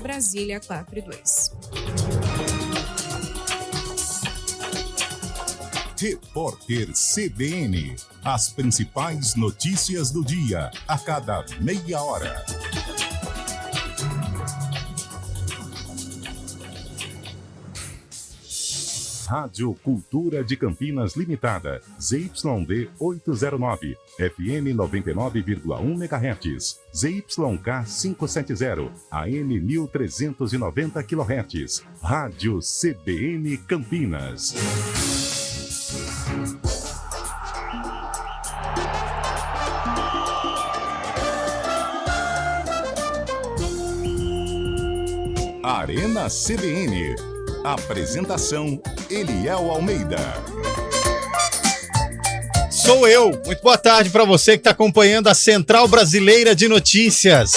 Brasília 4:02. Repórter CBN. As principais notícias do dia, a cada meia hora. Rádio Cultura de Campinas Limitada, ZYD 809, FM 99,1 MHz, ZYK 570, AM 1390 kHz, Rádio CBN Campinas. Arena CBN. Apresentação: Eliel Almeida. Sou eu. Muito boa tarde para você que está acompanhando a Central Brasileira de Notícias.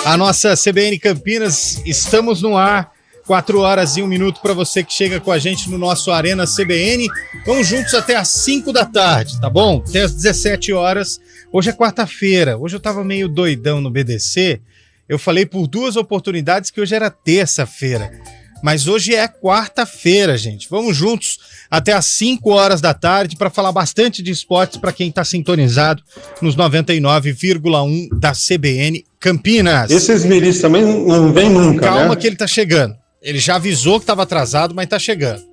A nossa CBN Campinas, estamos no ar. 4h01 para você que chega com a gente no nosso Arena CBN. Vamos juntos até às 5 da tarde, tá bom? Até às 17 horas. Hoje é quarta-feira. Hoje eu tava meio doidão no BDC. Eu falei por 2 oportunidades que hoje era terça-feira. Mas hoje é quarta-feira, gente. Vamos juntos até às 5 horas da tarde para falar bastante de esportes para quem está sintonizado nos 99,1 da CBN Campinas. Esses miris também não vêm nunca, Calma, né? Que ele tá chegando. Ele já avisou que estava atrasado, mas tá chegando.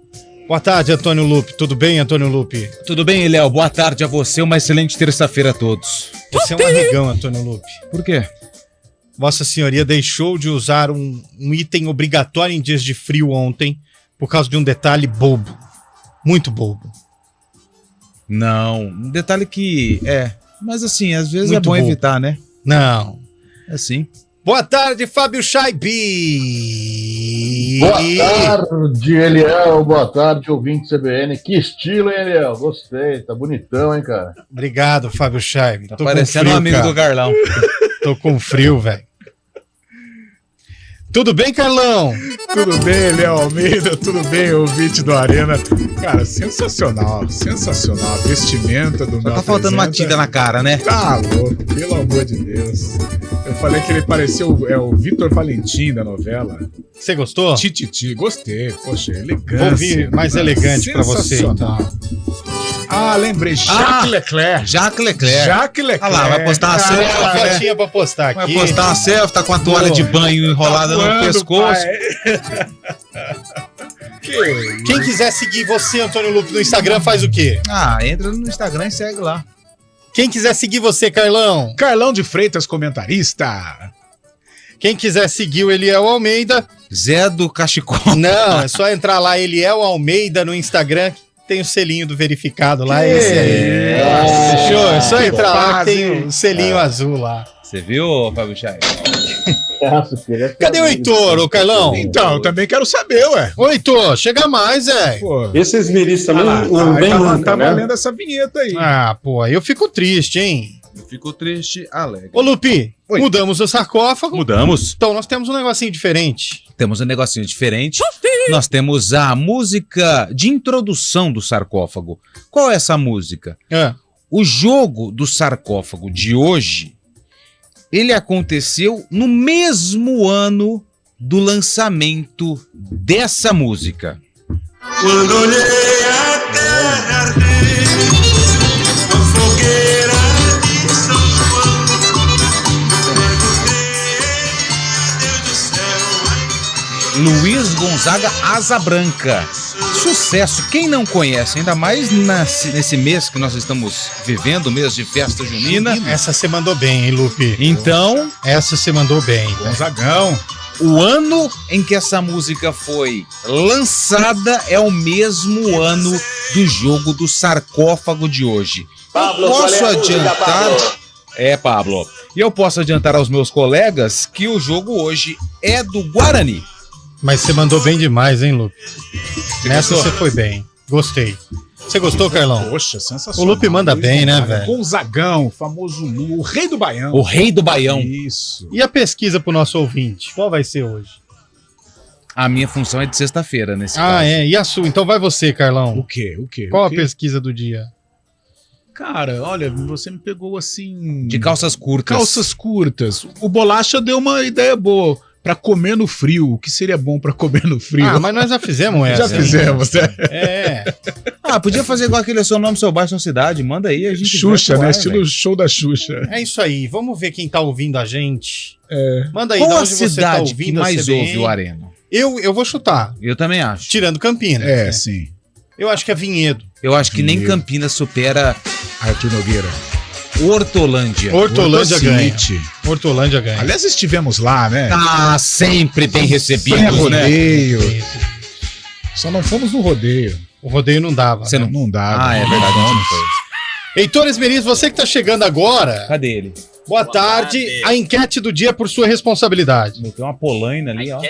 Boa tarde, Antônio Lupe. Tudo bem, Antônio Lupe? Tudo bem, Eliel? Boa tarde a você. Uma excelente terça-feira a todos. Você é um arregão, Antônio Lupe. Por quê? Vossa Senhoria deixou de usar um item obrigatório em dias de frio ontem por causa de um detalhe bobo. Muito bobo. Não, um detalhe que mas assim, às vezes Muito é bom bobo. evitar, né? Não. Assim. Boa tarde, Fábio Chaibi. Boa tarde, Eliel. Boa tarde, ouvinte CBN. Que estilo, hein, Eliel? Gostei. Tá bonitão, hein, cara? Obrigado, Fábio Chaibi. Tá parecendo um amigo do Carlão. Tô com frio, velho. Tudo bem, Carlão? Tudo bem, Eliel Almeida, tudo bem, ouvinte do Arena. Cara, sensacional, sensacional. A vestimenta do Só meu tá faltando uma tinta na cara, né? Tá louco, pelo amor de Deus. Eu falei que ele parecia o Vitor Valentim da novela. Você gostou? Tititi, gostei. Poxa, elegância. Vou vir mais elegante pra você, então. Ah, lembrei, Jacques Leclerc. Jacques Leclerc. Jacques Leclerc. Olha lá, vai postar uma selfie, Uma né? fotinha pra postar Vai aqui. postar uma selfie, tá com a toalha de banho enrolada no voando, pescoço. Quem quiser seguir você, Antônio Lupe, no Instagram, faz o quê? Ah, entra no Instagram e segue lá. Quem quiser seguir você, Carlão? Carlão de Freitas, comentarista. Quem quiser seguir o Eliel Almeida? Zé do Cachecol. Não, é só entrar lá, Eliel Almeida, no Instagram. Tem o selinho do verificado lá, esse aí. Fechou? É só entrar lá que tem o selinho azul lá. Você viu, Fábio Chay? Cadê o Heitor, ô Carlão? Então, eu também quero saber, ué. Ô Heitor, chega mais, velho. Pô, Esses miris também não vêm nunca, tá né? valendo essa vinheta aí. Ah, pô, aí eu fico triste, hein? Ficou triste, alegre. Ô Lupi, Oi. mudamos o sarcófago. Mudamos. Então nós temos um negocinho diferente. Temos um negocinho diferente. Nós temos a música de introdução do sarcófago. Qual é essa música? O jogo do sarcófago de hoje, ele aconteceu no mesmo ano do lançamento dessa música. Quando olhei a terra arder, uma fogueira de São João, perguntei, Deus do céu, Luiz Gonzaga Asa Branca. Sucesso. Quem não conhece, ainda mais nesse mês que nós estamos vivendo, mês de festa junina. Essa você mandou bem, hein, Lupe? Então, Essa você mandou bem. Gonzagão. o ano em que essa música foi lançada é o mesmo ano do jogo do sarcófago de hoje. Pablo, Posso qual é a música, adiantar... Pablo? Pablo. E eu posso adiantar aos meus colegas que o jogo hoje é do Guarani. Mas você mandou bem demais, hein, Lupe? Nessa gostou? você foi bem. Gostei. Você gostou, Carlão? Poxa, sensacional. O Lupe manda bem, né, velho? Gonzagão, famoso Lu, o rei do Baião. O rei do Baião. Isso. E a pesquisa pro nosso ouvinte? Qual vai ser hoje? A minha função é de sexta-feira, nesse Ah, caso. é. E a sua? Então vai você, Carlão. O quê? O quê? Qual O a quê? pesquisa do dia? Cara, olha, você me pegou assim... De calças curtas. Calças curtas. O Bolacha deu uma ideia boa. Pra comer no frio. O que seria bom pra comer no frio? Ah, mas nós já fizemos essa. Já fizemos, né? É. Podia fazer igual aquele Seu Nome, Seu Bairro, Sua Cidade. Manda aí, a gente... Xuxa, né? Estilo show da Xuxa. É isso aí. Vamos ver quem tá ouvindo a gente. Manda aí, Qual de a onde você tá cidade ouvindo que mais a CBN? ouve o Arena? Eu vou chutar. Eu também acho. Tirando Campinas. Sim. Eu acho que é Vinhedo. Eu acho que nem Campinas supera Arthur Nogueira. Hortolândia. Hortolândia ganha. City. Hortolândia ganha. Aliás, estivemos lá, né? Ah, sempre bem recebido, Sem né? rodeio. Só não fomos no rodeio. O rodeio não dava. Você né? Não dava. Ah, é verdade, não foi. Heitor Esmeriz, você que tá chegando agora. Cadê ele? Boa tarde. A enquete do dia por sua responsabilidade. Meteu uma polaina ali, ó.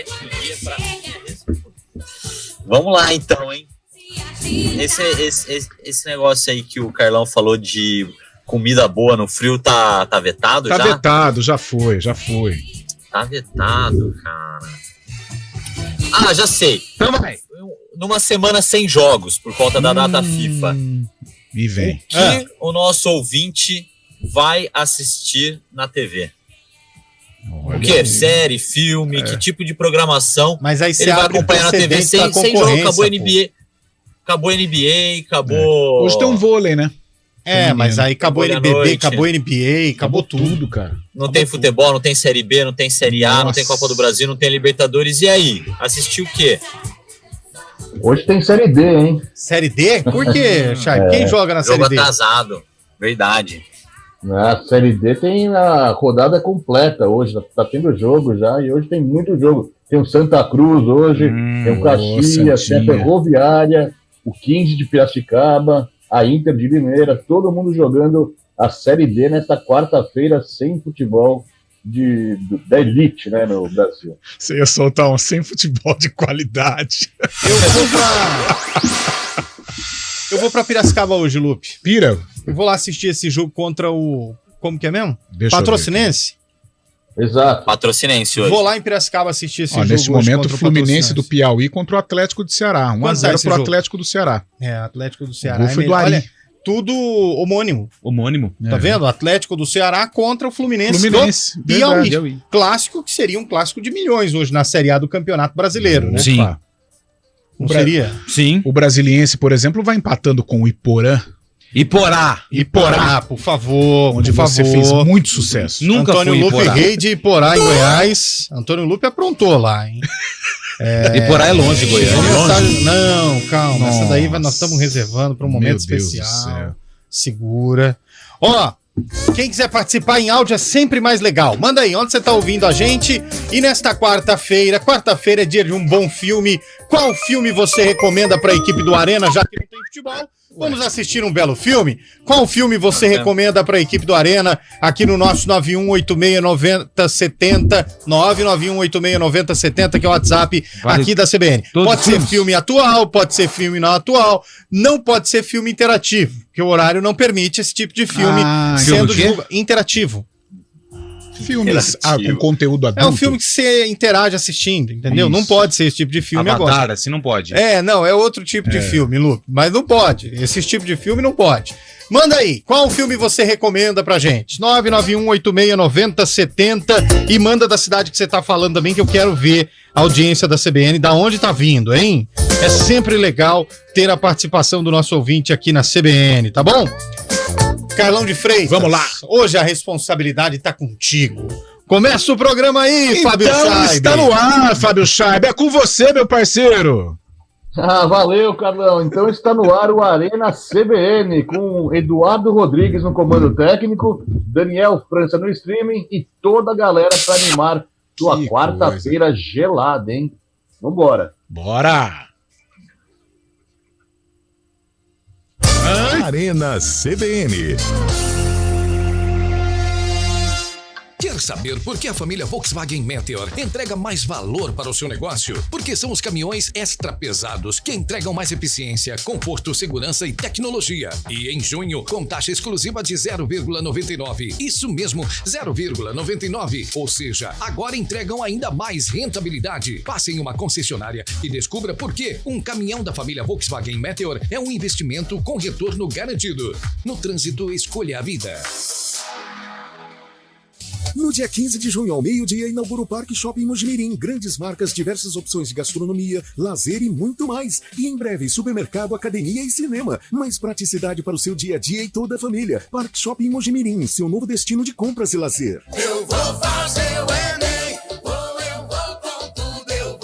Vamos lá, então, hein? Esse negócio aí que o Carlão falou de comida boa no frio tá vetado já? Tá vetado, já foi. Tá vetado, cara. Ah, já sei. Então vai. Numa semana sem jogos, por conta da data FIFA. E vem. O que o nosso ouvinte vai assistir na TV? O que? Série, filme, que tipo de programação? Mas aí você ele vai abre acompanhar na TV precedente pra sem jogo, concorrência, acabou NBA, acabou... Hoje tem um vôlei, né? Mas aí acabou Vôlei à NBB, noite. acabou NBA, acabou tudo. cara. Não tem futebol, não tem Série B, não tem Série A, não tem Copa do Brasil, não tem Libertadores. E aí? Assistiu o quê? Hoje tem Série D, hein? Série D? Por quê, Chay? Quem joga na Jogo Série D? atrasado. Verdade. Na Série D tem a rodada completa hoje, tá tendo jogo já, e hoje tem muito jogo. Tem o Santa Cruz hoje, tem o Caxias, tem a Ferroviária, o 15 de Piracicaba, a Inter de Limeira, todo mundo jogando a Série D nesta quarta-feira sem futebol da elite, né, no Brasil. Você ia soltar um sem futebol de qualidade. Eu vou pra Piracicaba hoje, Lupe. Pira? Eu vou lá assistir esse jogo contra o... Como que é mesmo? Deixa eu ver Patrocinense? Exato. Patrocinense hoje. Vou lá em Piracicaba assistir esse jogo Nesse hoje momento, contra o Fluminense do Patrocinense. Piauí contra o Atlético de Ceará. 1-0 esse pro jogo? Atlético do Ceará. Atlético do O Ceará. gol foi do Ari. Olha, tudo homônimo. Tá vendo? Atlético do Ceará contra o Fluminense do Piauí. verdade. Clássico que seria um clássico de milhões hoje na Série A do Campeonato Brasileiro, né? Sim. Opa. Não seria? Sim. O Brasiliense, por exemplo, vai empatando com o Iporã, Iporá, por favor. onde por você favor. fez muito sucesso. Nunca Antônio fui em Lupe, Iporá. rei de Iporá, em Goiás. Antônio Lupe aprontou lá, hein? Iporá é longe, Goiânia. Não, calma. Essa daí nós estamos reservando para um momento Meu Deus do especial. céu. Segura. Ó, quem quiser participar em áudio é sempre mais legal. Manda aí, onde você tá ouvindo a gente? E nesta quarta-feira é dia de um bom filme. Qual filme você recomenda para a equipe do Arena, já que não tem futebol? Vamos assistir um belo filme? Qual filme você recomenda para a equipe do Arena aqui no nosso 91869070, 991869070, que é o WhatsApp Vale aqui da CBN. todos Pode os ser filmes. filme atual, pode ser filme não atual, não pode ser filme interativo, porque o horário não permite esse tipo de filme sendo filme o quê? interativo. Filmes com conteúdo adulto. É um filme que você interage assistindo, entendeu? Isso. Não pode ser esse tipo de filme Avatar, agora. assim não pode. Não, é outro tipo de filme, Lu. Mas não pode. Esse tipo de filme não pode. Manda aí, qual filme você recomenda pra gente? 991869070 e manda da cidade que você tá falando também, que eu quero ver a audiência da CBN, da onde tá vindo, hein? É sempre legal ter a participação do nosso ouvinte aqui na CBN, tá bom? Carlão de Freitas. Vamos lá. Hoje a responsabilidade tá contigo. Começa o programa aí, Fábio Então Scheibe. está no ar, Fábio Scheibe. É com você, meu parceiro. Valeu, Carlão. Então está no ar o Arena CBN, com Eduardo Rodrigues no comando técnico, Daniel França no streaming e toda a galera para animar sua Que quarta-feira gelada, hein? Vambora. Bora. Arena CBN. Quer saber por que a família Volkswagen Meteor entrega mais valor para o seu negócio? Porque são os caminhões extra pesados que entregam mais eficiência, conforto, segurança e tecnologia. E em junho, com taxa exclusiva de 0,99. Isso mesmo, 0,99. Ou seja, agora entregam ainda mais rentabilidade. Passe em uma concessionária e descubra por que um caminhão da família Volkswagen Meteor é um investimento com retorno garantido. No trânsito, escolha a vida. No dia 15 de junho, ao meio-dia, inaugura o Parque Shopping Mojimirim. Grandes marcas, diversas opções de gastronomia, lazer e muito mais. E em breve, supermercado, academia e cinema. Mais praticidade para o seu dia a dia e toda a família. Parque Shopping Mojimirim, seu novo destino de compras e lazer. Eu vou fazer o Enem, eu vou com tudo, eu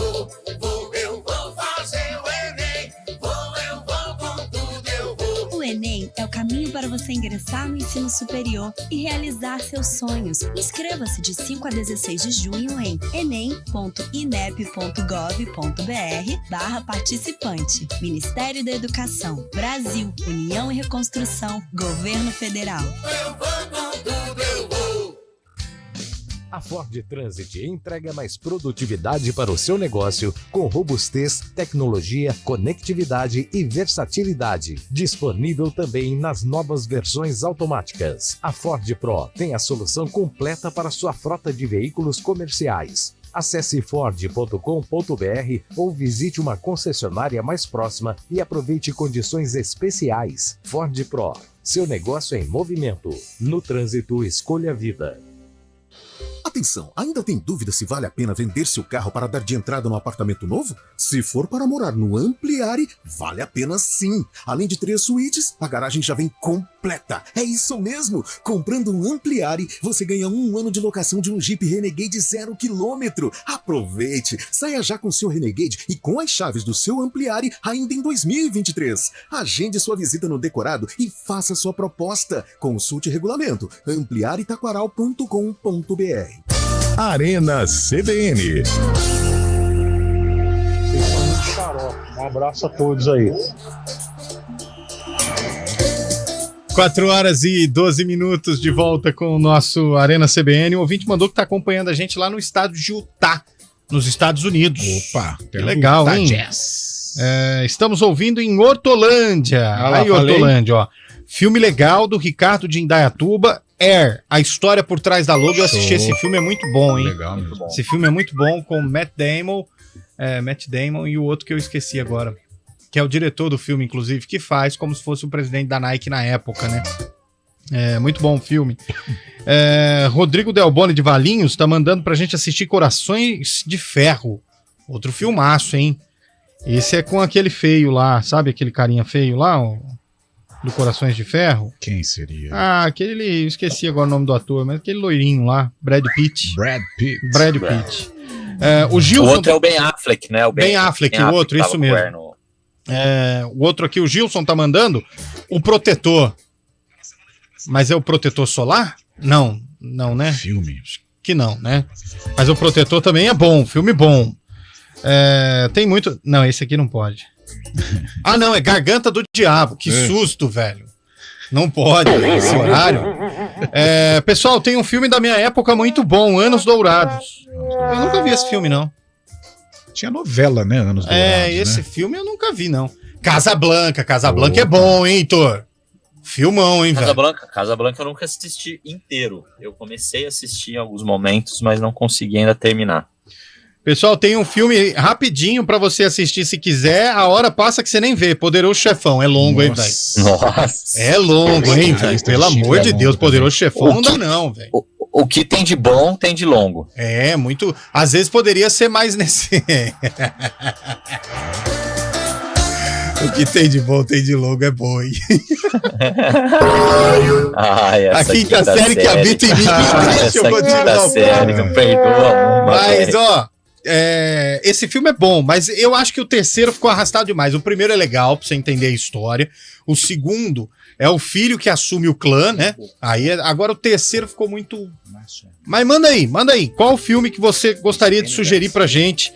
vou fazer o Enem, eu vou com tudo, eu vou. O Enem é o caminho para você ingressar no ensino superior e realizar seus sonhos. Inscreva-se de 5 a 16 de junho em enem.inep.gov.br/participante. Ministério da Educação, Brasil, União e Reconstrução, Governo Federal. Eu vou com tudo, eu vou. A Ford Transit entrega mais produtividade para o seu negócio com robustez, tecnologia, conectividade e versatilidade. Disponível também nas novas versões automáticas. A Ford Pro tem a solução completa para sua frota de veículos comerciais. Acesse ford.com.br ou visite uma concessionária mais próxima e aproveite condições especiais. Ford Pro, seu negócio em movimento. No trânsito, escolha a vida. Atenção, ainda tem dúvida se vale a pena vender seu carro para dar de entrada no apartamento novo? Se for para morar no Ampliare, vale a pena sim. Além de 3 suítes, a garagem já vem completa. É isso mesmo! Comprando um Ampliare, você ganha 1 ano de locação de um Jeep Renegade 0 km. Aproveite! Saia já com seu Renegade e com as chaves do seu Ampliare ainda em 2023. Agende sua visita no decorado e faça sua proposta. Consulte regulamento ampliaretaquaral.com.br. Arena CBN. Um abraço a todos aí. 4 horas e 12 minutos de volta com o nosso Arena CBN. O ouvinte mandou que está acompanhando a gente lá no estado de Utah, nos Estados Unidos. Opa, que legal, Utah hein? Jazz. Estamos ouvindo em Hortolândia. Aí, Hortolândia, ó. Filme legal do Ricardo de Indaiatuba, Air, a história por trás da logo. Eu assisti esse filme, é muito bom, hein? Legal, muito bom. Esse filme é muito bom, com Matt Damon e o outro que eu esqueci agora, que é o diretor do filme, inclusive, que faz como se fosse o presidente da Nike na época, né? É muito bom o filme. Rodrigo Delboni de Valinhos tá mandando pra gente assistir Corações de Ferro. Outro filmaço, hein? Esse é com aquele feio lá, sabe aquele carinha feio lá, ó, do Corações de Ferro? Quem seria? Ah, aquele, eu esqueci agora o nome do ator, mas aquele loirinho lá, Brad Pitt. O Gilson, o outro é o Ben Affleck, né? O Ben Affleck, o outro, isso mesmo. O outro aqui, o Gilson tá mandando O Protetor. Mas é o Protetor Solar? Não, né? Filme. Que não, né? Mas o Protetor também é bom, filme bom. Tem muito... Não, esse aqui não pode. Ah, não, é Garganta do Diabo. Que susto, velho. Não pode, esse horário. Pessoal, tem um filme da minha época muito bom, Anos Dourados. Eu nunca vi esse filme, não. Tinha novela, né? Anos Dourados, esse filme eu nunca vi, não. Casablanca é bom, hein, Thor? Filmão, hein, velho? Casablanca eu nunca assisti inteiro. Eu comecei a assistir em alguns momentos, mas não consegui ainda terminar. Pessoal, tem um filme rapidinho pra você assistir se quiser. A hora passa que você nem vê. Poderoso Chefão. É longo, hein, velho? Nossa. É longo, hein, velho? Pelo amor de Deus, Poderoso Chefão não dá não, velho. O que tem de bom, tem de longo. Muito. Às vezes poderia ser mais nesse... O que tem de bom, tem de longo, é bom, hein? A quinta série que habita em mim. Deixa eu continuar. Série, não perdoa uma. Mas, ó, esse filme é bom, mas eu acho que o terceiro ficou arrastado demais. O primeiro é legal, pra você entender a história. O segundo é o filho que assume o clã, né? Agora o terceiro ficou muito... Mas manda aí. Qual o filme que você gostaria de sugerir pra gente?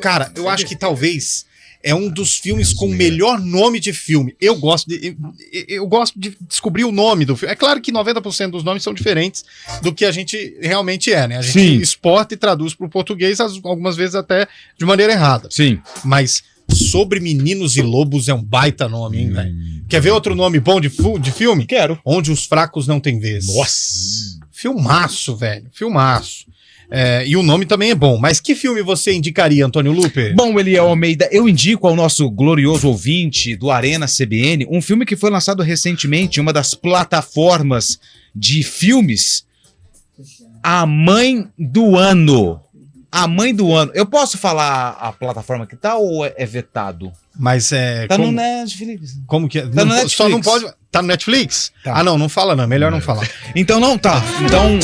Cara, eu acho que talvez... É um dos filmes com o melhor nome de filme. Eu gosto de descobrir o nome do filme. É claro que 90% dos nomes são diferentes do que a gente realmente é, né? A gente exporta e traduz para o português, algumas vezes até de maneira errada. Sim. Mas Sobre Meninos e Lobos é um baita nome, hein, velho? Quer ver outro nome bom de filme? Quero. Onde os Fracos Não Têm Vez. Nossa! Filmaço, velho. Filmaço. E o nome também é bom. Mas que filme você indicaria, Antônio Luper? Bom, Eliel Almeida, eu indico ao nosso glorioso ouvinte do Arena CBN um filme que foi lançado recentemente em uma das plataformas de filmes A Mãe do Ano. A Mãe do Ano. Eu posso falar a plataforma que tá ou é vetado? Mas é... Tá como, no Netflix. Como que é? Tá no Netflix. Só não pode... Tá no Netflix? Tá. Ah, não fala não. Melhor não falar. Então não tá. Então,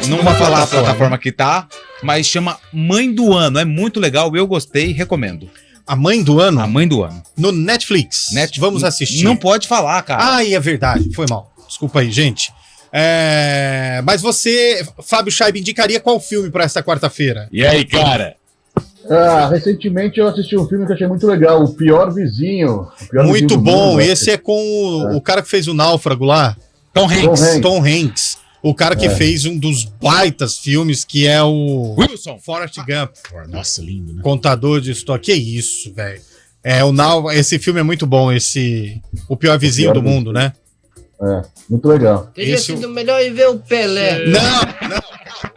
não vou falar a plataforma que tá, mas chama Mãe do Ano. É muito legal, eu gostei, recomendo. A Mãe do Ano? A Mãe do Ano. No Netflix. Vamos assistir. Não pode falar, cara. Ah, é verdade. Foi mal. Desculpa aí, gente. Mas você, Fábio Scheib, indicaria qual filme para esta quarta-feira? E aí, cara? Recentemente eu assisti um filme que eu achei muito legal, O Pior Vizinho. Muito bom. Esse é com o cara que fez o Náufrago lá. Tom Hanks. Tom Hanks. O cara que fez um dos baitas filmes, que é o... Wilson. Forrest Gump. Nossa, lindo, né? Contador de história. Que isso, velho. Esse filme é muito bom, O Pior Vizinho do Mundo, né? Muito legal. Teria sido melhor ir ver o Pelé. Não.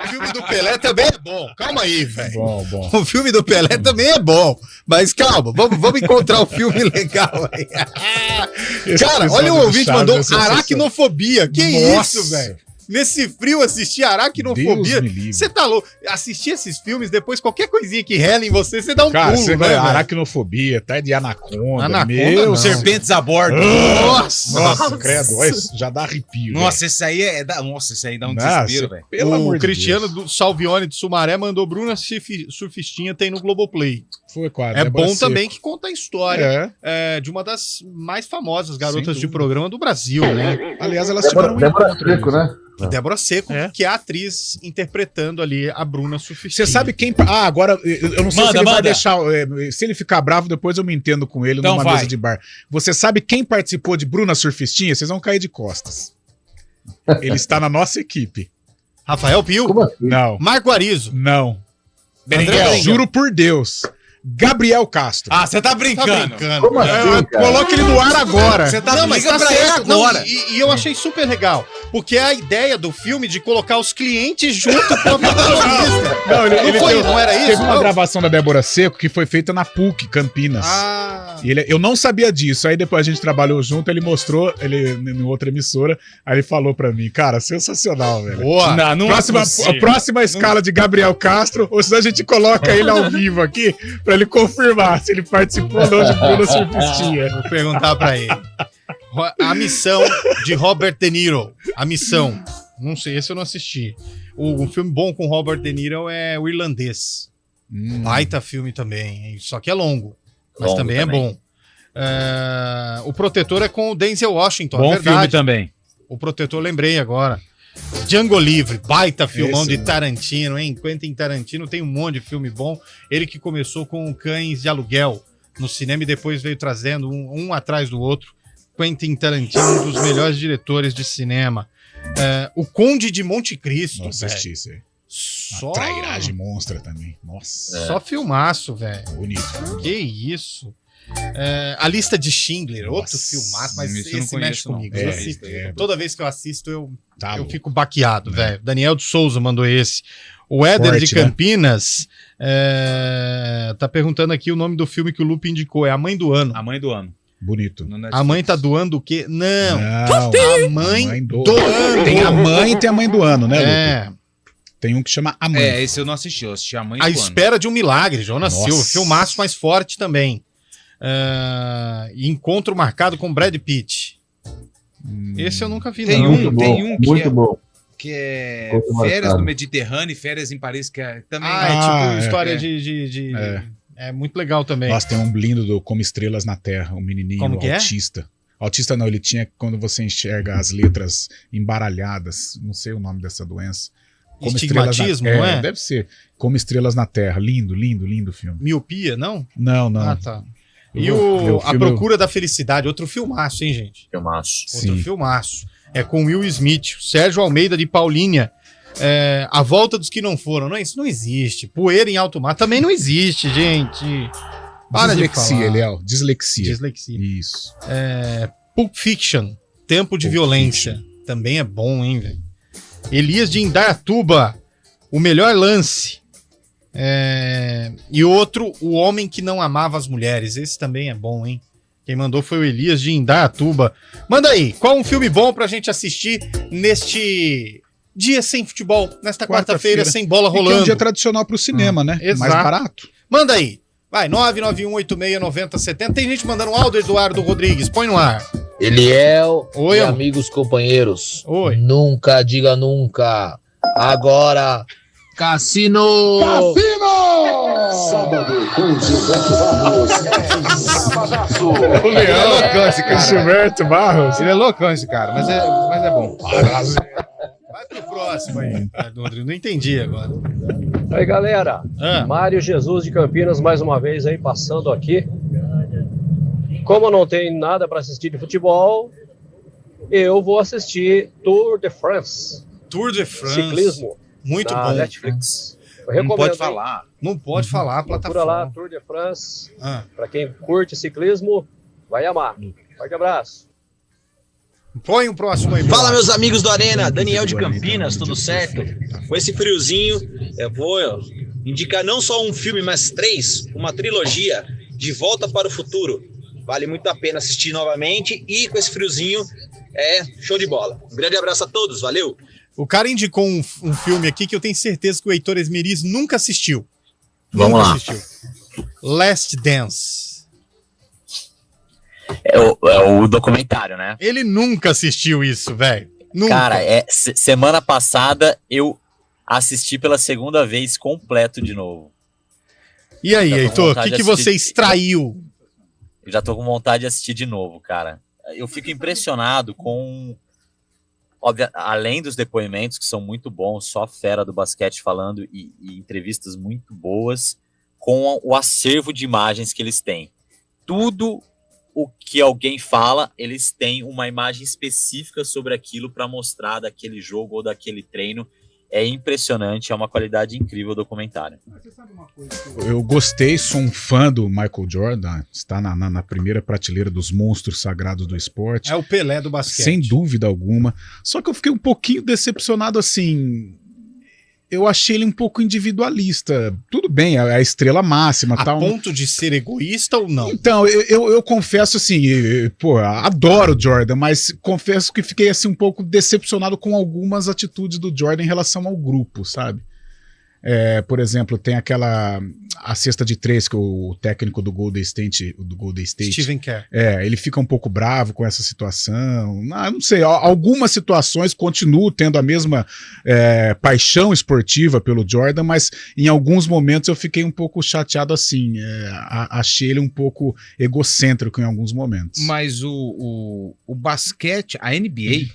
O filme do Pelé também é bom. Calma aí, velho. Bom. O filme do Pelé também é bom. Mas calma, vamos encontrar um filme legal aí. Cara, olha, o ouvinte mandou Aracnofobia. Que isso, velho? Nesse frio assistir Aracnofobia. Você tá louco? Assistir esses filmes, depois qualquer coisinha que rela em você dá um cara, pulo, né? Aracnofobia, tá de anaconda. Meu, Serpentes a bordo. Nossa, credo. Já dá arrepio. Nossa, esse aí dá um desespero, velho. Pelo amor de Cristiano do Salvione de Sumaré mandou Bruna Surfistinha, tem no Globoplay. Foi quase. É bom também que conta a história de uma das mais famosas garotas de programa do Brasil, né? Aliás, elas tiveram um encontro, né? Débora Seco, que é a atriz interpretando ali a Bruna Surfistinha. Você sabe quem... agora, eu não sei se ele vai deixar... se ele ficar bravo, depois eu me entendo com ele numa mesa de bar. Você sabe quem participou de Bruna Surfistinha? Vocês vão cair de costas. Ele está na nossa equipe. Rafael Pio? Como assim? Não. Marco Arizo? Não. Berenguel? Juro por Deus. Gabriel Castro. Você tá brincando. Como assim, Coloca ele no ar agora. Você tá mas brincando pra ele agora. E eu achei super legal. Porque é a ideia do filme de colocar os clientes junto com a protagonista. Não era isso? Teve uma gravação da Débora Seco que foi feita na PUC, Campinas. E eu não sabia disso. Aí depois a gente trabalhou junto, ele mostrou, em outra emissora, aí ele falou pra mim, cara, sensacional, velho. Boa. A próxima escala de Gabriel Castro, ou senão a gente coloca ele ao vivo aqui, pra ele confirmar se ele participou ou não de Bruna Surfistinha. Vou perguntar pra ele. A Missão, de Robert De Niro. A Missão. Não sei, esse eu não assisti. Um filme bom com Robert De Niro é O Irlandês. Baita filme também, só que é longo. Mas também é bom. O Protetor é com o Denzel Washington, bom é verdade. filme também. O Protetor, lembrei agora. Django Livre, baita filmão de Tarantino, hein? Quentin Tarantino tem um monte de filme bom. Ele que começou com Cães de Aluguel no cinema e depois veio trazendo um atrás do outro. Quentin Tarantino, um dos melhores diretores de cinema. O Conde de Monte Cristo. Nossa, assisti isso aí. Só... Trairagem monstra também. Nossa. Só filmaço, velho. Bonito. Que isso. A Lista de Schindler, outro filmaço, mas esse mexe comigo. Toda vez que eu assisto, eu fico baqueado, velho. Daniel de Souza mandou esse. O Éder de Campinas tá perguntando aqui o nome do filme que o Lupe indicou. É A Mãe do Ano. A Mãe do Ano. Bonito. A mãe tá doando o quê? Não. A mãe do ano. Tem a mãe e tem a mãe do ano, né, Lupe? Tem um que chama A Mãe. Esse eu não assisti. Eu assisti A Mãe do A Ano. Espera de um Milagre, Jonas Silva. Filmaço mais forte também. Encontro Marcado com Brad Pitt. Esse eu nunca vi, tem não. Muito bom. Que é Férias no Mediterrâneo e Férias em Paris, que é também... história de... É muito legal também. Nossa, tem um lindo do Como Estrelas na Terra, um menininho autista. Autista não, ele tinha quando você enxerga as letras embaralhadas, não sei o nome dessa doença. Como Estigmatismo, não é? Deve ser. Como Estrelas na Terra. Lindo, lindo, lindo filme. Miopia, não? Não. Ah, tá. E A Procura da Felicidade, outro filmaço, hein, gente? Filmaço. Outro filmaço. É com Will Smith, Sérgio Almeida de Paulinha. A Volta dos Que Não Foram. Não, isso não existe. Poeira em Alto Mar também não existe, gente. Para Dislexia, Eliel. Dislexia. Isso. Pulp Fiction, Tempo de Violência. Também é bom, hein, velho? Elias de Indaiatuba, O Melhor Lance. E outro, O Homem que Não Amava as Mulheres. Esse também é bom, hein? Quem mandou foi o Elias de Indaiatuba. Manda aí, qual um filme bom pra gente assistir dia sem futebol, nesta quarta-feira, sem bola rolando. Que é um dia tradicional pro cinema, né? Exato. Mais barato. Manda aí. Vai, 991869070. Tem gente mandando um áudio, Eduardo Rodrigues. Põe no ar. Eliel Oi, e amor. amigos companheiros. Oi. Nunca diga nunca. Agora, Cassino! Sábado com Gilberto Barros. Sabadaço. O Leão é loucão esse cara. Gilberto Barros. Ele é loucão esse cara, mas é bom. Vai pro próximo aí, Rodrigo. Não entendi agora. Aí, galera. Mário Jesus de Campinas, mais uma vez aí, passando aqui. Como não tem nada para assistir de futebol, eu vou assistir Tour de France. Tour de France. Ciclismo. Muito na bom. Netflix. Eu Não recomendo, pode hein? falar. Não pode falar a Procura plataforma. lá, Tour de France. Para quem curte ciclismo, vai amar. Forte abraço. Põe o próximo aí. Fala, meus amigos do Arena, Daniel de Campinas, tudo certo? Com esse friozinho, eu vou indicar não só um filme, mas 3, uma trilogia, De Volta para o Futuro. Vale muito a pena assistir novamente e com esse friozinho é show de bola. Um grande abraço a todos, valeu! O cara indicou um filme aqui que eu tenho certeza que o Heitor Esmeriz nunca assistiu. Vamos lá. Assistiu. Last Dance. É o documentário, né? Ele nunca assistiu isso, velho. Nunca. Cara, semana passada eu assisti pela segunda vez completo de novo. E aí, Já tô com Heitor, o vontade que de você assistir. extraiu? Eu já tô com vontade de assistir de novo, cara. Eu fico impressionado com... além dos depoimentos, que são muito bons, só fera do basquete falando e entrevistas muito boas, com o acervo de imagens que eles têm. Tudo o que alguém fala, eles têm uma imagem específica sobre aquilo para mostrar daquele jogo ou daquele treino. É impressionante, é uma qualidade incrível o documentário. Eu gostei, sou um fã do Michael Jordan, está na primeira prateleira dos monstros sagrados do esporte. É o Pelé do basquete. Sem dúvida alguma. Só que eu fiquei um pouquinho decepcionado, assim... Eu achei ele um pouco individualista. Tudo bem, é a estrela máxima. A tal. ponto de ser egoísta ou não? Então, eu confesso assim, pô, adoro o Jordan, mas confesso que fiquei assim um pouco decepcionado com algumas atitudes do Jordan em relação ao grupo, sabe? Por exemplo, tem a cesta de 3 que o técnico do Golden State, Stephen Kerr. Ele fica um pouco bravo com essa situação. Não sei, algumas situações continuo tendo a mesma paixão esportiva pelo Jordan, mas em alguns momentos eu fiquei um pouco chateado assim. Achei ele um pouco egocêntrico em alguns momentos. Mas o basquete, a NBA,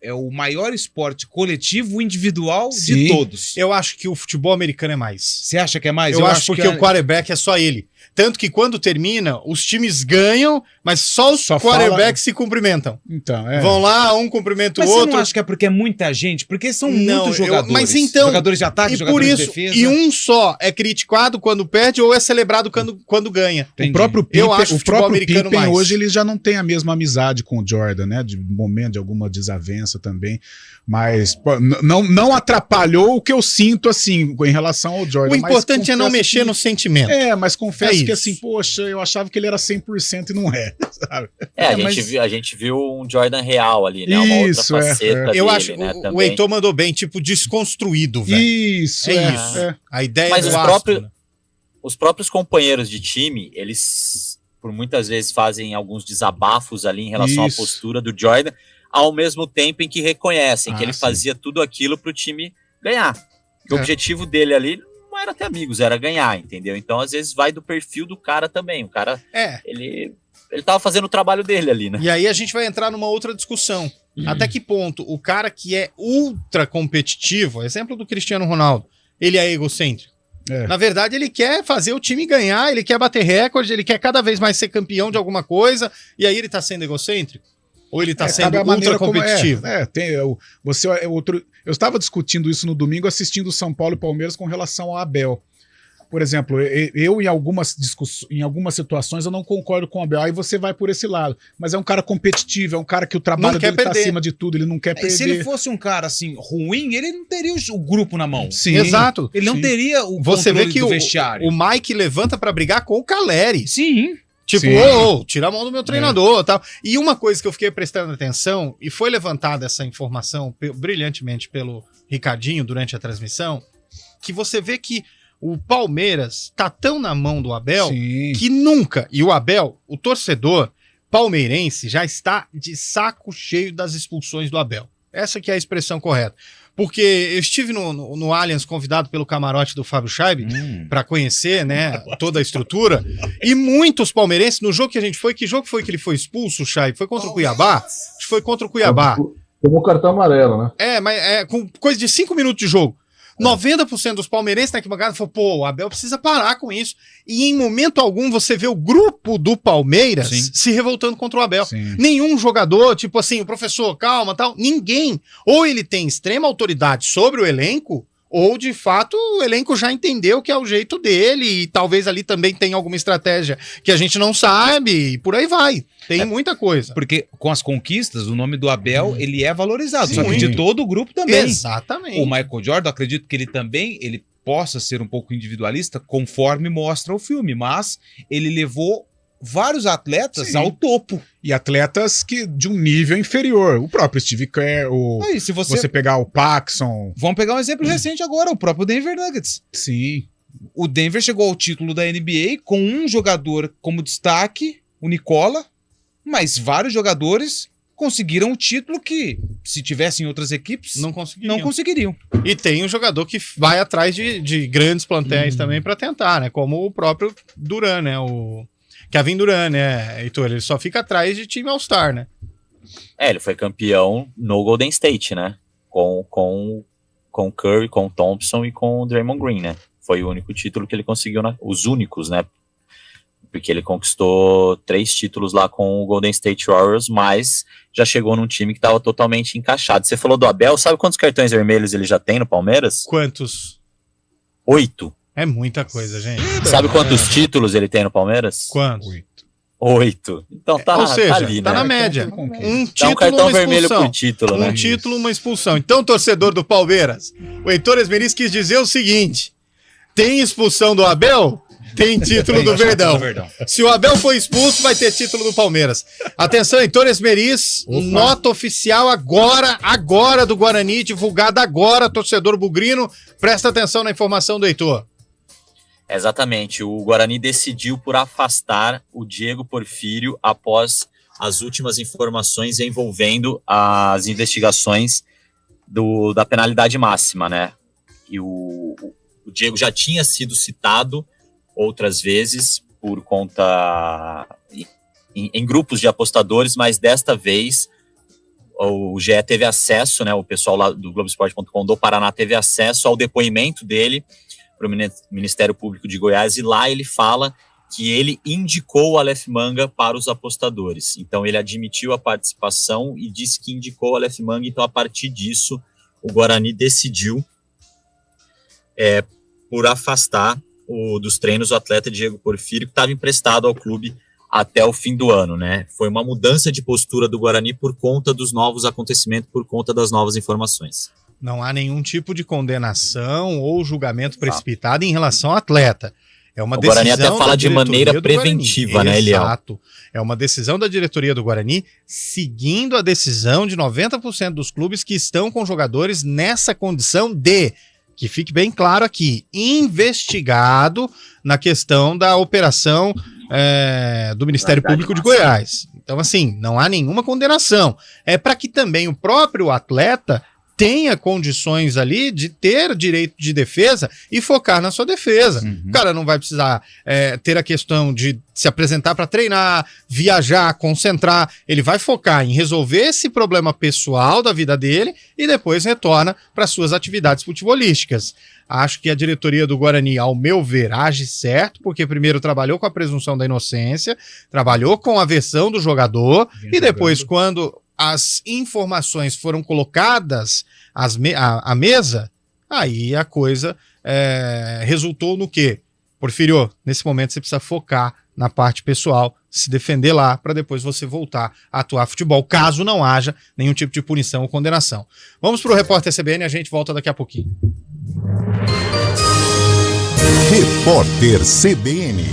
é o maior esporte coletivo individual de todos. Eu acho que o futebol americano é mais. Você acha que é mais? Eu acho porque o quarterback é só ele. Tanto que quando termina, os times ganham, mas só os quarterbacks se cumprimentam. Então, vão lá, um cumprimenta o Mas outro. você não acha que é porque é muita gente? Porque são Não, muitos jogadores. mas então, jogadores de ataque, e jogadores por de isso, defesa. E um só é criticado quando perde ou é celebrado quando ganha. O próprio Pippen, Eu acho o futebol americano mais. hoje ele já não tem a mesma amizade com o Jordan, né? De momento de alguma desavença também. Mas pô, não atrapalhou o que eu sinto assim em relação ao Jordan. O importante mas é não mexer que, no sentimento. Mas confesso que isso. assim, poxa, eu achava que ele era 100% e não é, sabe? A gente viu um Jordan real ali, né? Uma outra faceta Eu dele, acho né, o também. Heitor mandou bem, tipo, desconstruído, velho. Isso, isso. A ideia Mas do os próprios companheiros de time, eles por muitas vezes fazem alguns desabafos ali em relação à postura do Jordan, ao mesmo tempo em que reconhecem que ele fazia tudo aquilo pro time ganhar. Que o objetivo dele ali não era ter amigos, era ganhar, entendeu? Então, às vezes, vai do perfil do cara também. O cara, ele tava fazendo o trabalho dele ali, né? E aí a gente vai entrar numa outra discussão. Até que ponto o cara que é ultra competitivo, exemplo do Cristiano Ronaldo, ele é egocêntrico? Na verdade, ele quer fazer o time ganhar, ele quer bater recorde, ele quer cada vez mais ser campeão de alguma coisa, e aí ele tá sendo egocêntrico? Ou ele tá sendo ultra competitivo? Eu estava discutindo isso no domingo assistindo São Paulo e Palmeiras com relação ao Abel. Por exemplo, eu em algumas situações eu não concordo com o Abel, aí você vai por esse lado. Mas é um cara competitivo, é um cara que o trabalho dele tá acima de tudo, ele não quer perder. Se ele fosse um cara assim ruim, ele não teria o grupo na mão. Sim, exato. Ele não teria o Você vê controle que do vestiário. o Mike levanta pra brigar com o Caleri. Sim. Tipo, tira a mão do meu treinador e tal. E uma coisa que eu fiquei prestando atenção, e foi levantada essa informação brilhantemente pelo Ricardinho durante a transmissão, que você vê que o Palmeiras tá tão na mão do Abel que nunca, e o Abel, o torcedor palmeirense, já está de saco cheio das expulsões do Abel. Essa que é a expressão correta. Porque eu estive no Allianz convidado pelo camarote do Fábio Scheibe para conhecer, né, toda a estrutura, e muitos palmeirenses, no jogo que a gente foi, que jogo foi que ele foi expulso, Scheibe? Foi contra o Cuiabá? Acho que foi contra o Cuiabá. Tomou cartão amarelo, né? Mas com coisa de 5 minutos de jogo. 90% dos palmeirenses na arquibancada falou, pô, o Abel precisa parar com isso. E em momento algum você vê o grupo do Palmeiras se revoltando contra o Abel. Nenhum jogador, tipo assim, o professor, calma, tal, ninguém. Ou ele tem extrema autoridade sobre o elenco, ou de fato o elenco já entendeu que é o jeito dele e talvez ali também tenha alguma estratégia que a gente não sabe e por aí vai. Tem muita coisa. Porque com as conquistas, o nome do Abel, ele é valorizado, só que de todo o grupo também. Exatamente. O Michael Jordan, acredito que ele possa ser um pouco individualista, conforme mostra o filme, mas ele levou vários atletas ao topo. E atletas que de um nível inferior. O próprio Steve Kerr, se você pegar o Paxson... Vamos pegar um exemplo recente agora, o próprio Denver Nuggets. Sim. O Denver chegou ao título da NBA com um jogador como destaque, o Nicola, mas vários jogadores conseguiram o título que, se tivessem outras equipes, não conseguiriam. E tem um jogador que vai atrás de grandes plantéis também para tentar, né? Como o próprio Durant, né? O Kevin Durant, né, Heitor? Ele só fica atrás de time All-Star, né? Ele foi campeão no Golden State, né? Com Curry, com Thompson e com o Draymond Green, né? Foi o único título que ele conseguiu, os únicos, né? Porque ele conquistou 3 títulos lá com o Golden State Warriors, mas já chegou num time que estava totalmente encaixado. Você falou do Abel, sabe quantos cartões vermelhos ele já tem no Palmeiras? Quantos? 8. É muita coisa, gente. Sabe quantos títulos ele tem no Palmeiras? Quantos? 8. Então Ou seja, tá ali, tá né? na média. Um título, um cartão uma vermelho expulsão. por título, né? Um título, uma expulsão. Então, torcedor do Palmeiras, o Heitor Esmeris quis dizer o seguinte: tem expulsão do Abel? Tem título do Verdão. Se o Abel for expulso, vai ter título do Palmeiras. Atenção, Heitor Esmeris, nota oficial agora do Guarani, divulgada agora, torcedor bugrino, presta atenção na informação do Heitor. Exatamente, o Guarani decidiu por afastar o Diego Porfírio após as últimas informações envolvendo as investigações da penalidade máxima, né? E o Diego já tinha sido citado outras vezes por conta em grupos de apostadores, mas desta vez o GE teve acesso, né? O pessoal lá do Globoesporte.com do Paraná teve acesso ao depoimento dele para o Ministério Público de Goiás, e lá ele fala que ele indicou o Aleph Manga para os apostadores. Então ele admitiu a participação e disse que indicou o Aleph Manga. Então, a partir disso, o Guarani decidiu por afastar dos treinos o atleta Diego Porfírio, que estava emprestado ao clube até o fim do ano, né? Foi uma mudança de postura do Guarani por conta dos novos acontecimentos, por conta das novas informações. Não há nenhum tipo de condenação ou julgamento precipitado em relação ao atleta. É uma decisão. O Guarani até fala de maneira preventiva, né, Eliel? Exato. É uma decisão da diretoria do Guarani, seguindo a decisão de 90% dos clubes que estão com jogadores nessa condição de, que fique bem claro aqui, investigado na questão da operação do Ministério Público de Goiás. Então, assim, não há nenhuma condenação. É para que também o próprio atleta tenha condições ali de ter direito de defesa e focar na sua defesa. O cara não vai precisar ter a questão de se apresentar para treinar, viajar, concentrar. Ele vai focar em resolver esse problema pessoal da vida dele e depois retorna para suas atividades futebolísticas. Acho que a diretoria do Guarani, ao meu ver, age certo, porque primeiro trabalhou com a presunção da inocência, trabalhou com a versão do jogador e depois, quando as informações foram colocadas à mesa, aí a coisa resultou no quê? Porfírio, nesse momento você precisa focar na parte pessoal, se defender lá, para depois você voltar a atuar futebol, caso não haja nenhum tipo de punição ou condenação. Vamos para o Repórter CBN, a gente volta daqui a pouquinho. Repórter CBN.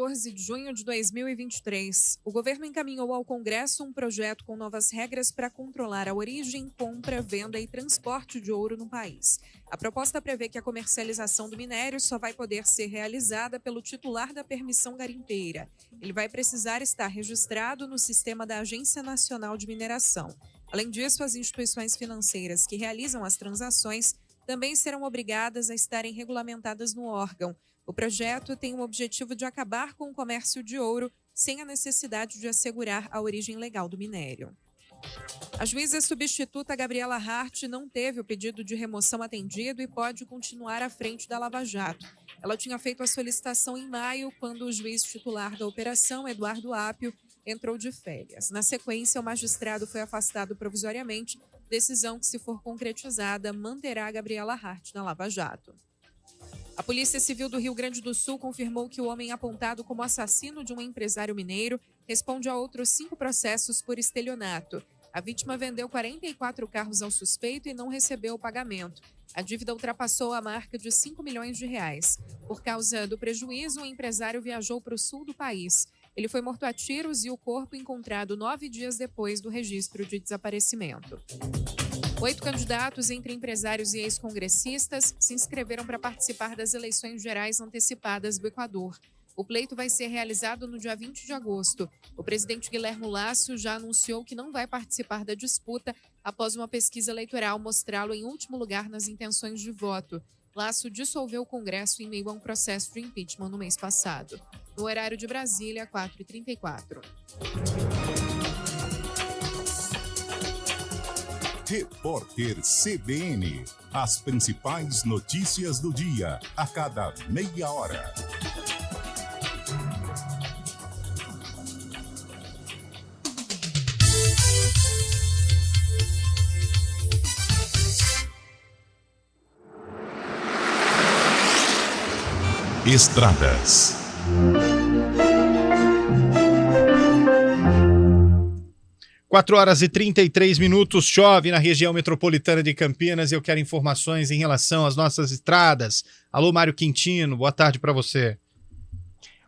14 de junho de 2023, o governo encaminhou ao Congresso um projeto com novas regras para controlar a origem, compra, venda e transporte de ouro no país. A proposta prevê que a comercialização do minério só vai poder ser realizada pelo titular da permissão garimpeira. Ele vai precisar estar registrado no sistema da Agência Nacional de Mineração. Além disso, as instituições financeiras que realizam as transações também serão obrigadas a estarem regulamentadas no órgão. O projeto tem o objetivo de acabar com o comércio de ouro sem a necessidade de assegurar a origem legal do minério. A juíza substituta Gabriela Hart não teve o pedido de remoção atendido e pode continuar à frente da Lava Jato. Ela tinha feito a solicitação em maio, quando o juiz titular da operação, Eduardo Apio, entrou de férias. Na sequência, o magistrado foi afastado provisoriamente, decisão que, se for concretizada, manterá Gabriela Hart na Lava Jato. A Polícia Civil do Rio Grande do Sul confirmou que o homem apontado como assassino de um empresário mineiro responde a outros 5 processos por estelionato. A vítima vendeu 44 carros ao suspeito e não recebeu o pagamento. A dívida ultrapassou a marca de R$5 milhões. Por causa do prejuízo, o empresário viajou para o sul do país. Ele foi morto a tiros e o corpo encontrado 9 dias depois do registro de desaparecimento. 8 candidatos, entre empresários e ex-congressistas, se inscreveram para participar das eleições gerais antecipadas do Equador. O pleito vai ser realizado no dia 20 de agosto. O presidente Guilherme Lasso já anunciou que não vai participar da disputa após uma pesquisa eleitoral mostrá-lo em último lugar nas intenções de voto. Lasso dissolveu o Congresso em meio a um processo de impeachment no mês passado. No horário de Brasília, 4h34. Repórter CBN. As principais notícias do dia, a cada meia hora. Estradas. Quatro horas e 33 minutos, chove na região metropolitana de Campinas e eu quero informações em relação às nossas estradas. Alô, Mário Quintino, boa tarde para você.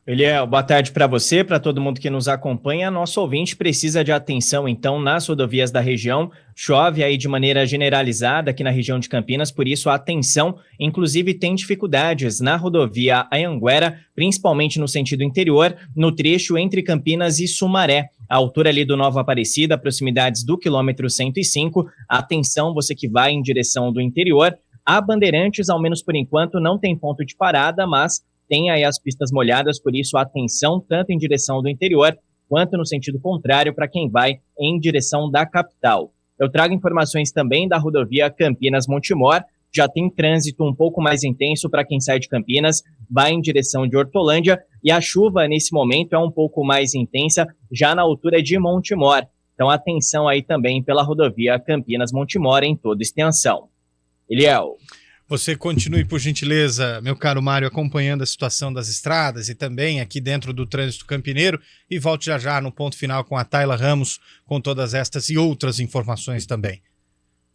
Eliel, boa tarde para você, para todo mundo que nos acompanha. Nosso ouvinte precisa de atenção, então, nas rodovias da região. Chove aí de maneira generalizada aqui na região de Campinas, por isso, atenção. Inclusive, tem dificuldades na rodovia Anhanguera, principalmente no sentido interior, no trecho entre Campinas e Sumaré. A altura ali do Nova Aparecida, proximidades do quilômetro 105. Atenção, você que vai em direção do interior. A Bandeirantes, ao menos por enquanto, não tem ponto de parada, mas tem aí as pistas molhadas, por isso atenção tanto em direção do interior quanto no sentido contrário para quem vai em direção da capital. Eu trago informações também da rodovia Campinas-Montemor, já tem trânsito um pouco mais intenso para quem sai de Campinas, vai em direção de Hortolândia e a chuva nesse momento é um pouco mais intensa já na altura de Montemor. Então atenção aí também pela rodovia Campinas-Montemor em toda extensão. Eliel. Você continue, por gentileza, meu caro Mário, acompanhando a situação das estradas e também aqui dentro do trânsito campineiro e volte já no ponto final com a Tayla Ramos com todas estas e outras informações também.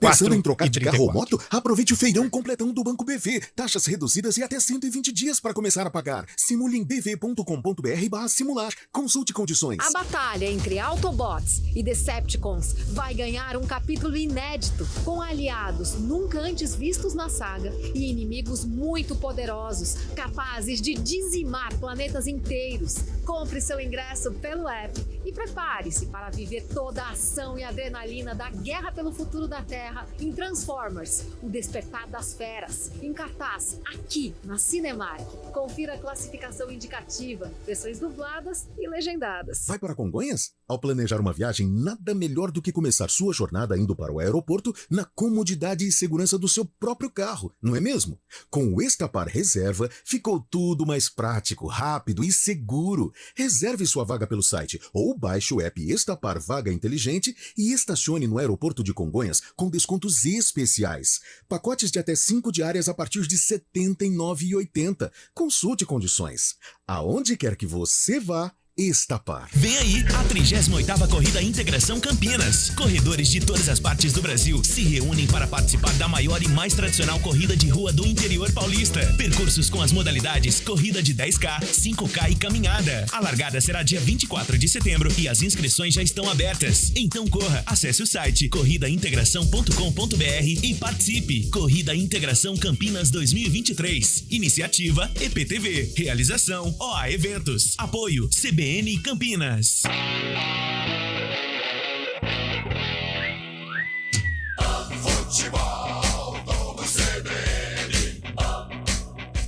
Pensando em trocar de carro ou moto? Aproveite o feirão completão do Banco BV. Taxas reduzidas e até 120 dias para começar a pagar. Simule em bv.com.br/simular. Consulte condições. A batalha entre Autobots e Decepticons vai ganhar um capítulo inédito, com aliados nunca antes vistos na saga e inimigos muito poderosos, capazes de dizimar planetas inteiros. Compre seu ingresso pelo app e prepare-se para viver toda a ação e adrenalina da guerra pelo futuro da Terra em Transformers, o despertar das feras, em cartaz aqui na Cinemark. Confira a classificação indicativa, versões dubladas e legendadas. Vai para Congonhas? Ao planejar uma viagem, nada melhor do que começar sua jornada indo para o aeroporto na comodidade e segurança do seu próprio carro, não é mesmo? Com o Estapar Reserva, ficou tudo mais prático, rápido e seguro. Reserve sua vaga pelo site ou baixe o app Estapar Vaga Inteligente e estacione no aeroporto de Congonhas com descontos especiais. Pacotes de até 5 diárias a partir de R$ 79,80. Consulte condições. Aonde quer que você vá, Estapar. Vem aí a 38ª Corrida Integração Campinas. Corredores de todas as partes do Brasil se reúnem para participar da maior e mais tradicional corrida de rua do interior paulista. Percursos com as modalidades corrida de 10K, 5K e caminhada. A largada será dia 24 de setembro e as inscrições já estão abertas. Então corra, acesse o site corridaintegração.com.br e participe. Corrida Integração Campinas 2023. Iniciativa EPTV. Realização OA Eventos. Apoio CBN Campinas.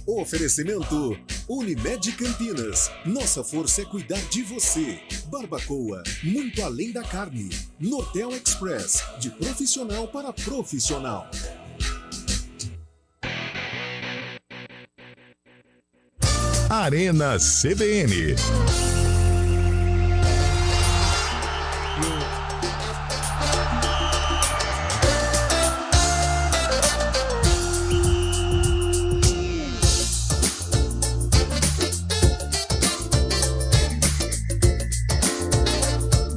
Oferecimento Unimed Campinas. Nossa força é cuidar de você. Barbacoa, muito além da carne. Nortel Express, de profissional para profissional. Arena CBN.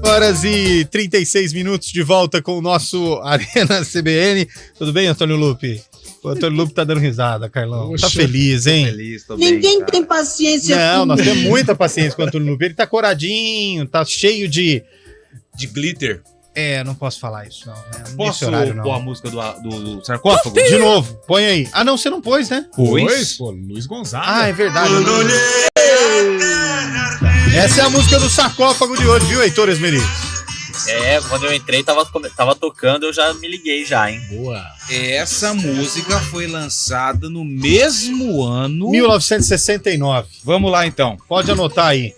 Horas e 36 minutos de volta com o nosso Arena CBN. Tudo bem, Antônio Lupe? O Antônio Lupe tá dando risada, Carlão. Poxa, tá feliz, hein? Tô feliz, tô ninguém bem, tem paciência. Não, nós temos muita paciência com o Antônio Lupe. Ele tá coradinho, tá cheio de glitter. Não posso falar isso, não. Né? Posso pôr a música do sarcófago? De novo, põe aí. Ah, não, você não pôs, né? Pôs? Pô, Luiz Gonzaga. Ah, é verdade. Essa é a música do sarcófago de hoje, viu, Heitor Esmeri? Quando eu entrei, tava tocando, eu já me liguei já, hein? Boa. Essa música foi lançada no mesmo ano... 1969. Vamos lá, então. Pode anotar aí.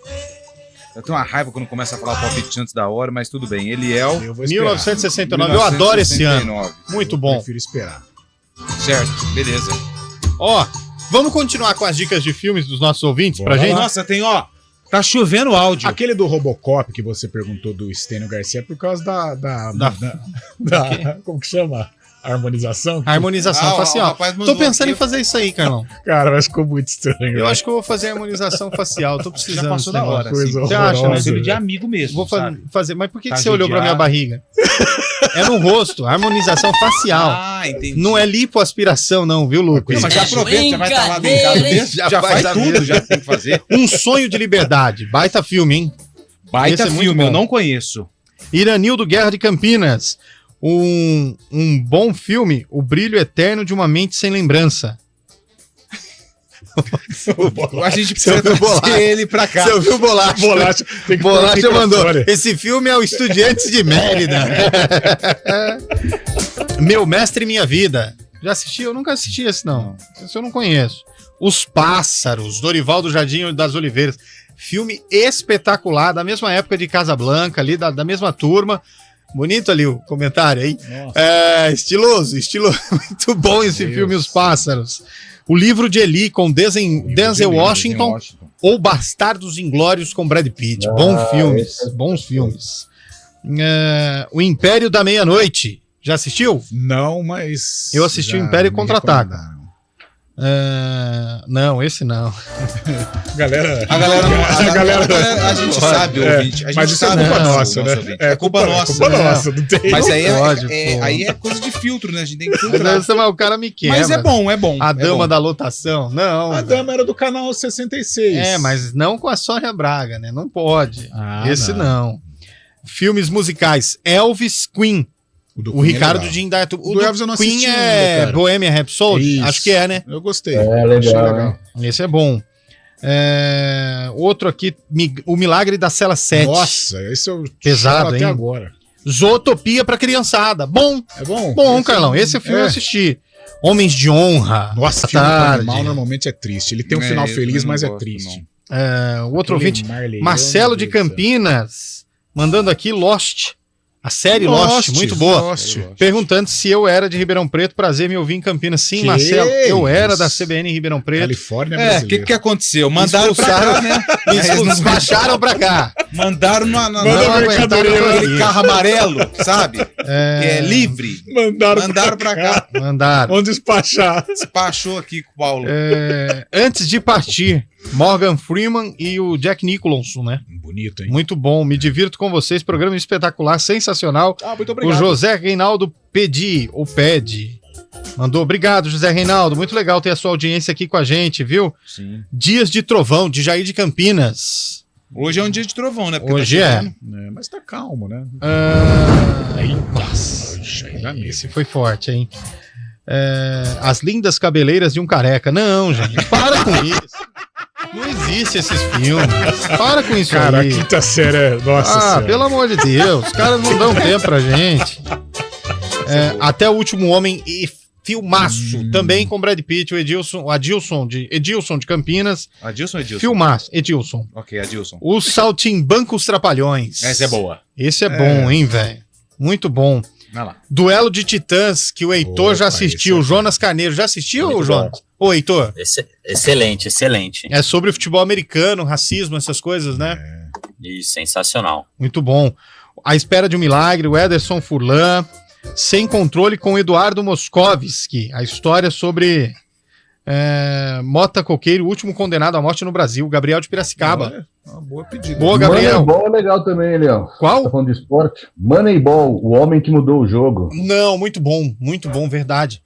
Eu tenho uma raiva quando começa a falar o palpite antes da hora, mas tudo bem. Ele é o... 1969. Eu adoro esse ano. Muito bom. Eu prefiro esperar. Certo, beleza. Ó, vamos continuar com as dicas de filmes dos nossos ouvintes pra gente? Nossa, tem, tá chovendo áudio. Aquele do Robocop que você perguntou do Stênio Garcia é por causa da como que chama? Harmonização? Harmonização facial. Tô pensando em fazer isso aí, Carlão. Cara, mas ficou muito estranho. Eu acho que eu vou fazer harmonização facial. Tô precisando. Já passou da hora. Você acha, né? Filho de amigo mesmo. Vou fazer. Mas por que você olhou pra minha barriga? É no rosto, harmonização facial. Ah, entendi. Não é lipoaspiração, não, viu, Lucas? Não, mas já aproveita, já vai estar lá dentro de casa mesmo. Já faz tudo, já tem que fazer. Um Sonho de Liberdade. Baita filme, hein? Baita filme, eu não conheço. Iranildo Guerra de Campinas. Um bom filme, O Brilho Eterno de uma Mente Sem Lembrança. A gente precisa trazer ele pra cá. Você ouviu o Bolacha? Bolacha mandou. Esse filme é o Estudiantes de Mérida. Meu Mestre e Minha Vida. Já assisti? Eu nunca assisti esse, não. Esse eu não conheço. Os Pássaros, Dorival do Jardim das Oliveiras. Filme espetacular, da mesma época de Casablanca, ali, da mesma turma. Bonito ali o comentário aí. Estiloso. Muito bom esse filme, Os Pássaros. O Livro de Eli com Denzel Washington ou Bastardos Inglórios com Brad Pitt. Bons filmes. O Império da Meia-Noite. Já assistiu? Não, mas... Eu assisti o Império Contra-Ataca. Não, esse não. A gente sabe, ouvinte. Mas isso é culpa nossa, né? É culpa nossa. Não tem. Mas aí é coisa de filtro, né? A gente tem que filtrar. Mas o cara me quebra. Mas é bom. A Dama da Lotação, não. A Dama era do canal 66. Mas não com a Sônia Braga, né? Não pode. Esse não. Filmes musicais. Elvis, Queen. O Ricardo de Indaiatu. O do Elvis eu não assisti. Queen é Bohemian Rhapsody? Acho que é, né? Eu gostei. Legal. Esse é bom. Outro aqui, O Milagre da Cela 7. Nossa, esse eu pesado, hein? Até agora. Zootopia pra criançada. Bom. É bom? Bom, Carlão. Esse filme eu assisti. Homens de Honra. Nossa, filme animal normalmente é triste. Ele tem um final feliz, mas é triste. O outro ouvinte, Marcelo de Campinas, mandando aqui Lost. A série Lost, muito boa. Perguntando se eu era de Ribeirão Preto, prazer me ouvir em Campinas. Sim, Marcelo, eu era da CBN em Ribeirão Preto. Califórnia brasileira. O que aconteceu? Mandaram pra cá, né? Me despacharam pra cá. Mandaram aquele carro amarelo, sabe? É livre. Mandaram pra cá. Mandaram. Vamos despachar. Despachou aqui com o Paulo. Antes de partir, Morgan Freeman e o Jack Nicholson, né? Bonito, hein? Muito bom. Me divirto com vocês. Programa espetacular, sensacional. Muito obrigado. O José Reinaldo Pedi. Mandou, obrigado, José Reinaldo. Muito legal ter a sua audiência aqui com a gente, viu? Sim. Dias de Trovão, de Jair de Campinas. Hoje é um dia de trovão, né? Porque Hoje tá mas tá calmo, né? Nossa, esse foi forte, hein? As lindas cabeleiras de um careca. Não, gente, para com isso. Não existe esses filmes. Para com isso, cara, aí. Cara, a quinta série, nossa senhora. Pelo amor de Deus, os caras não dão tempo pra gente. Até o Último Homem e filmaço, também com Brad Pitt, o Adilson de Campinas. Adilson ou Edilson? Filmaço, Edilson. Ok, Adilson. Os Saltimbancos Trapalhões. Essa é boa. Esse é bom, hein, velho? Muito bom. Vai lá. Duelo de Titãs, que o Heitor já assistiu. Jonas Carneiro, já assistiu, Jonas? Ô, Heitor? Excelente. É sobre o futebol americano, racismo, essas coisas, né? Isso, sensacional. Muito bom. A Espera de um Milagre, o Ederson Furlan. Sem Controle com Eduardo Moscovski. A história sobre Mota Coqueiro, o último condenado à morte no Brasil. Gabriel de Piracicaba. Uma boa pedida. Boa, Gabriel. Moneyball é legal também, Leão. Qual? Tá falando de esporte. Moneyball, o homem que mudou o jogo. Não, muito bom, verdade.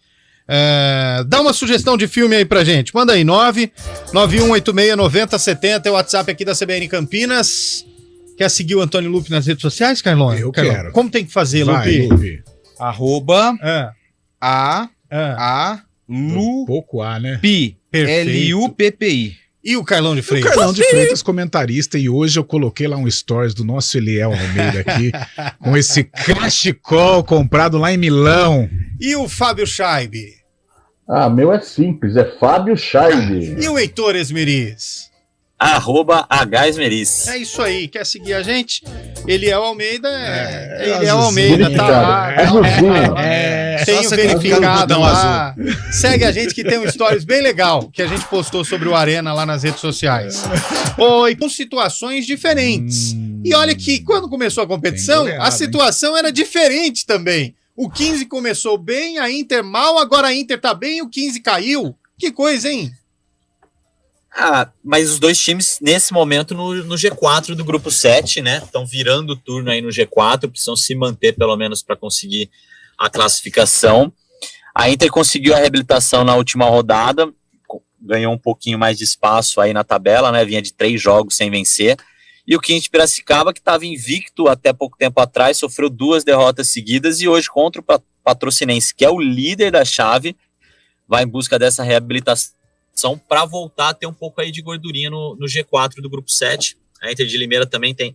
Dá uma sugestão de filme aí pra gente. Manda aí, 991869070, é o WhatsApp aqui da CBN Campinas. Quer seguir o Antônio Lupe nas redes sociais, Carlão? Eu quero. Como tem que fazer, Lupe? Arroba Lu pouco A, né? Pi. L-U-P-P-I. E o Carlão de Freitas? O Carlão de Freitas, comentarista, e hoje eu coloquei lá um stories do nosso Eliel Almeida aqui, com esse cachecol comprado lá em Milão. E o Fábio Scheibe? Meu é simples, é Fábio Scheibe. E o Heitor Esmeriz? @Hesmeriz. É isso aí, quer seguir a gente? Eliel Almeida Eliel Almeida, tá lá. Tenho verificado lá. Segue a gente que tem um stories bem legal que a gente postou sobre o Arena lá nas redes sociais. E com situações diferentes. E olha que quando começou a competição, a situação era diferente também. O 15 começou bem, a Inter mal, agora a Inter tá bem e o 15 caiu. Que coisa, hein? Mas os dois times, nesse momento, no G4 do grupo 7, né? Estão virando o turno aí no G4, precisam se manter pelo menos para conseguir a classificação. A Inter conseguiu a reabilitação na última rodada, ganhou um pouquinho mais de espaço aí na tabela, né? Vinha de 3 jogos sem vencer. E o 15 de Piracicaba, que estava invicto até pouco tempo atrás, sofreu 2 derrotas seguidas e hoje contra o Patrocinense, que é o líder da chave, vai em busca dessa reabilitação para voltar a ter um pouco aí de gordurinha no G4 do grupo 7. A Inter de Limeira também tem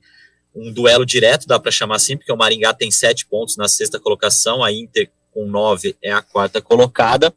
um duelo direto, dá para chamar assim, porque o Maringá tem 7 pontos na 6ª colocação, a Inter com 9 é a 4ª colocada.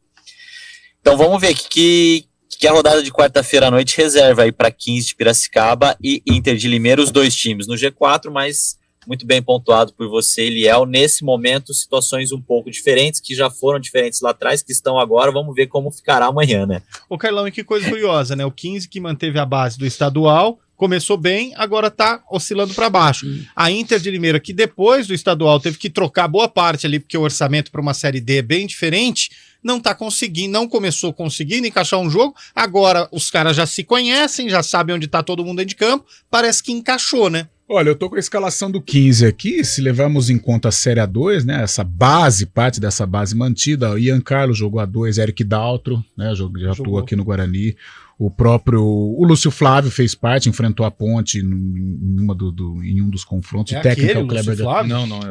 Então vamos ver que a rodada de quarta-feira à noite reserva aí para 15 de Piracicaba e Inter de Limeira, os dois times no G4, mas muito bem pontuado por você, Eliel. Nesse momento, situações um pouco diferentes, que já foram diferentes lá atrás, que estão agora. Vamos ver como ficará amanhã, né? Ô, Carlão, e que coisa curiosa, né? O 15 que manteve a base do estadual, começou bem, agora tá oscilando para baixo. A Inter de Limeira, que depois do estadual teve que trocar boa parte ali, porque o orçamento para uma Série D é bem diferente, não tá conseguindo, não começou conseguindo encaixar um jogo, agora os caras já se conhecem, já sabem onde tá todo mundo dentro de campo, parece que encaixou, né? Olha, eu tô com a escalação do 15 aqui, se levarmos em conta a Série A2, né, essa base, parte dessa base mantida, o Ian Carlos jogou A2, Eric Daltro, né, já atuou aqui no Guarani, o Lúcio Flávio fez parte, enfrentou a Ponte em um dos confrontos, o técnico é o Kleber.